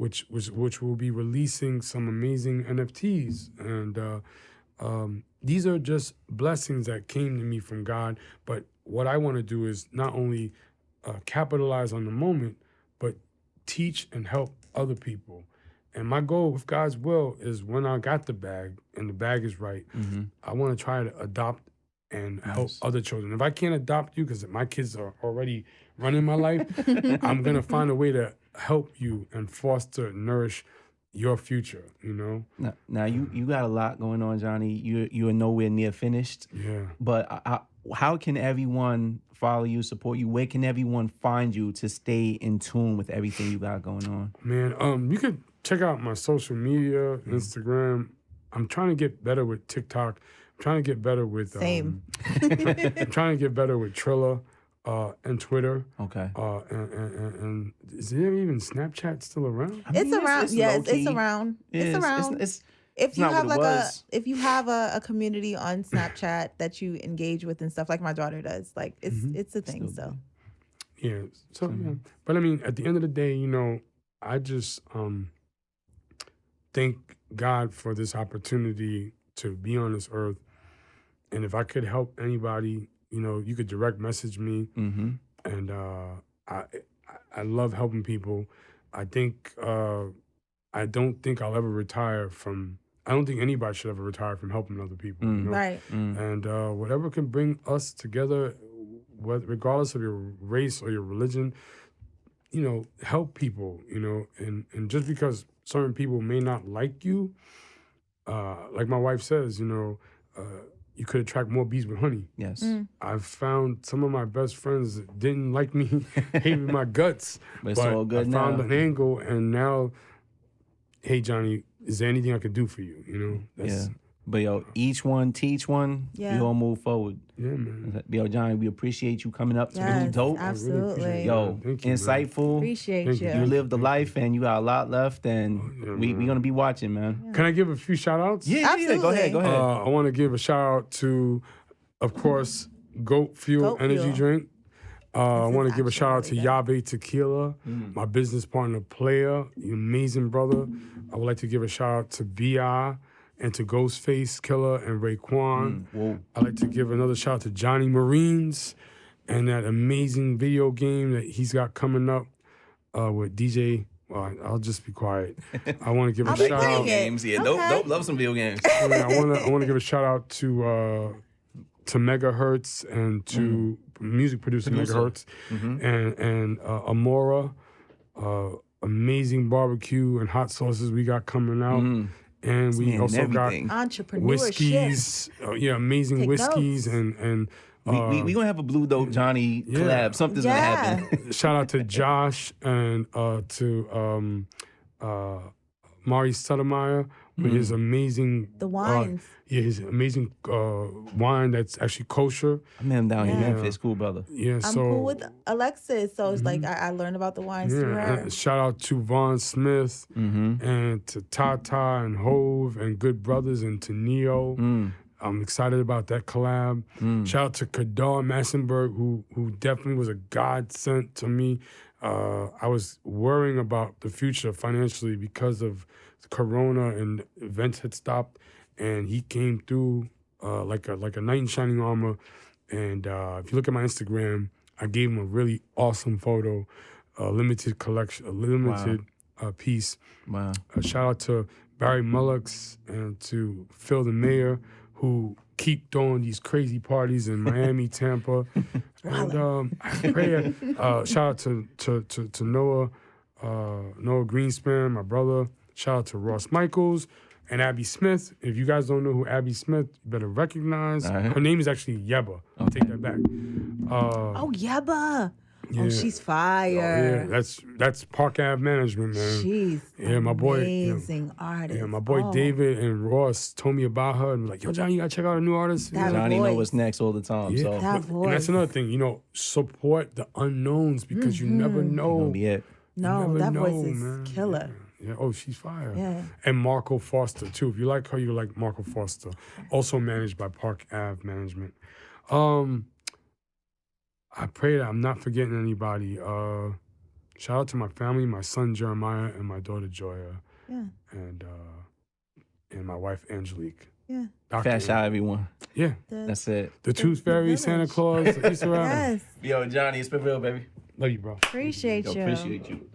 which will be releasing some amazing NFTs. And these are just blessings that came to me from God. But what I want to do is not only capitalize on the moment, but teach and help other people. And my goal with God's will is when I got the bag and the bag is right, I want to try to adopt and help other children. If I can't adopt you because my kids are already running my life, I'm going to find a way to help you and foster and nourish your future, you know? Now you got a lot going on, Johnny. You are nowhere near finished. Yeah. But how can everyone follow you, support you? Where can everyone find you to stay in tune with everything you got going on? Man, you could check out my social media, Instagram. I'm trying to get better with TikTok. I'm trying to get better with Same. I'm trying to get better with Triller and Twitter. Okay. And is there even Snapchat still around? I mean, It's around. Yes, low-key. it's around. Yeah, It's around. If you not have what it like was. if you have a community on Snapchat that you engage with and stuff, like my daughter does, like it's a thing. So Yeah. So yeah. But I mean, at the end of the day, you know, I just thank God for this opportunity to be on this earth. And if I could help anybody, you know, you could direct message me. And I love helping people. I think I don't think I'll ever retire from. I don't think anybody should ever retire from helping other people. You know? right. And whatever can bring us together, regardless of your race or your religion, you know, help people. You know, and just because certain people may not like you, like my wife says, you know, you could attract more bees with honey. Yes. I've found some of my best friends that didn't like me, hated my guts. But it's all good I found now. an angle, and now, hey, Johnny, is there anything I could do for you? You know? Yeah. But yo, each one teach one. Yeah. We all move forward. Yeah, man. Yo, Johnny, we appreciate you coming up to Blue Yes, Dope. absolutely. Yo, Thank you, man. insightful. Appreciate Thank you. you. You lived the life and you got a lot left, and yeah, we man. gonna be watching, man. Can I give a few shout outs? Yeah, go ahead. I want to give a shout out to, of course, Goat Fuel Goat Energy Fuel. Drink. I This want is to give a shout out to actually Yabe Tequila, my business partner, Player, you amazing brother. I would like to give a shout out to B.I. and to Ghostface Killer and Raekwon. Whoa. I'd like to give another shout out to Johnny Marines and that amazing video game that he's got coming up with DJ. Well, I'll just be quiet. I want to give a I'll be shout playing out. it. Games, yeah. Okay. Dope love some video games. I want to give a shout out to Megahertz and to music producer Megahertz and Amora, amazing barbecue and hot sauces we got coming out. And we Man, also got everything. Entrepreneurship. whiskeys, amazing Take whiskeys notes. and We gonna have a Blue Dope Johnny collab. Something's gonna happen. shout out to Josh and to Mari Sotomayor with his amazing The wines. his amazing wine that's actually kosher. I met him down here in Yeah. Memphis. Cool brother. Yeah, I'm so cool with Alexis, so it's like I learned about the wines through her. and shout out to Vaughn Smith and to Tata and Hove and Good Brothers and to Neo. I'm excited about that collab. Shout out to Kadar Massenberg, who definitely was a godsend to me. I was worrying about the future financially because of Corona and events had stopped, and he came through like a knight in shining armor. And if you look at my Instagram, I gave him a really awesome photo, a limited collection, a limited piece. Wow. Shout out to Barry Mullocks and to Phil the Mayor, who keep throwing these crazy parties in Miami, Tampa. And I pray, shout out to Noah Greenspan, my brother. Shout out to Ross Michaels and Abby Smith. If you guys don't know who Abby Smith, you better recognize. right. Her name is actually Yeba. I'll take that back. Oh, Yeba. Yeah. Oh, she's fire. Yeah, that's Park Ave Management, man. She's my boy. amazing artist. Yeah, my boy Oh, David and Ross told me about her and was like, yo, Johnny, you gotta check out a new artist. That Johnny voice. know what's next all the time. Yeah. So That And that's voice. another thing, support the unknowns because you never know. gonna be it. No, never that know, voice is man. killer. Yeah. Oh, she's fire. Yeah. And Marco Foster too. If you like her, you like Marco Foster. Also managed by Park Ave Management. I pray that I'm not forgetting anybody. Shout out to my family, my son Jeremiah and my daughter Joya. Yeah. And my wife Angelique. Yeah. Fat shout everyone. Yeah. That's it. The Tooth Fairy, Santa Claus, the Easter Island. Yes. Yo, Johnny, it's been real, baby. Love you, bro. Appreciate Yo, you. appreciate you.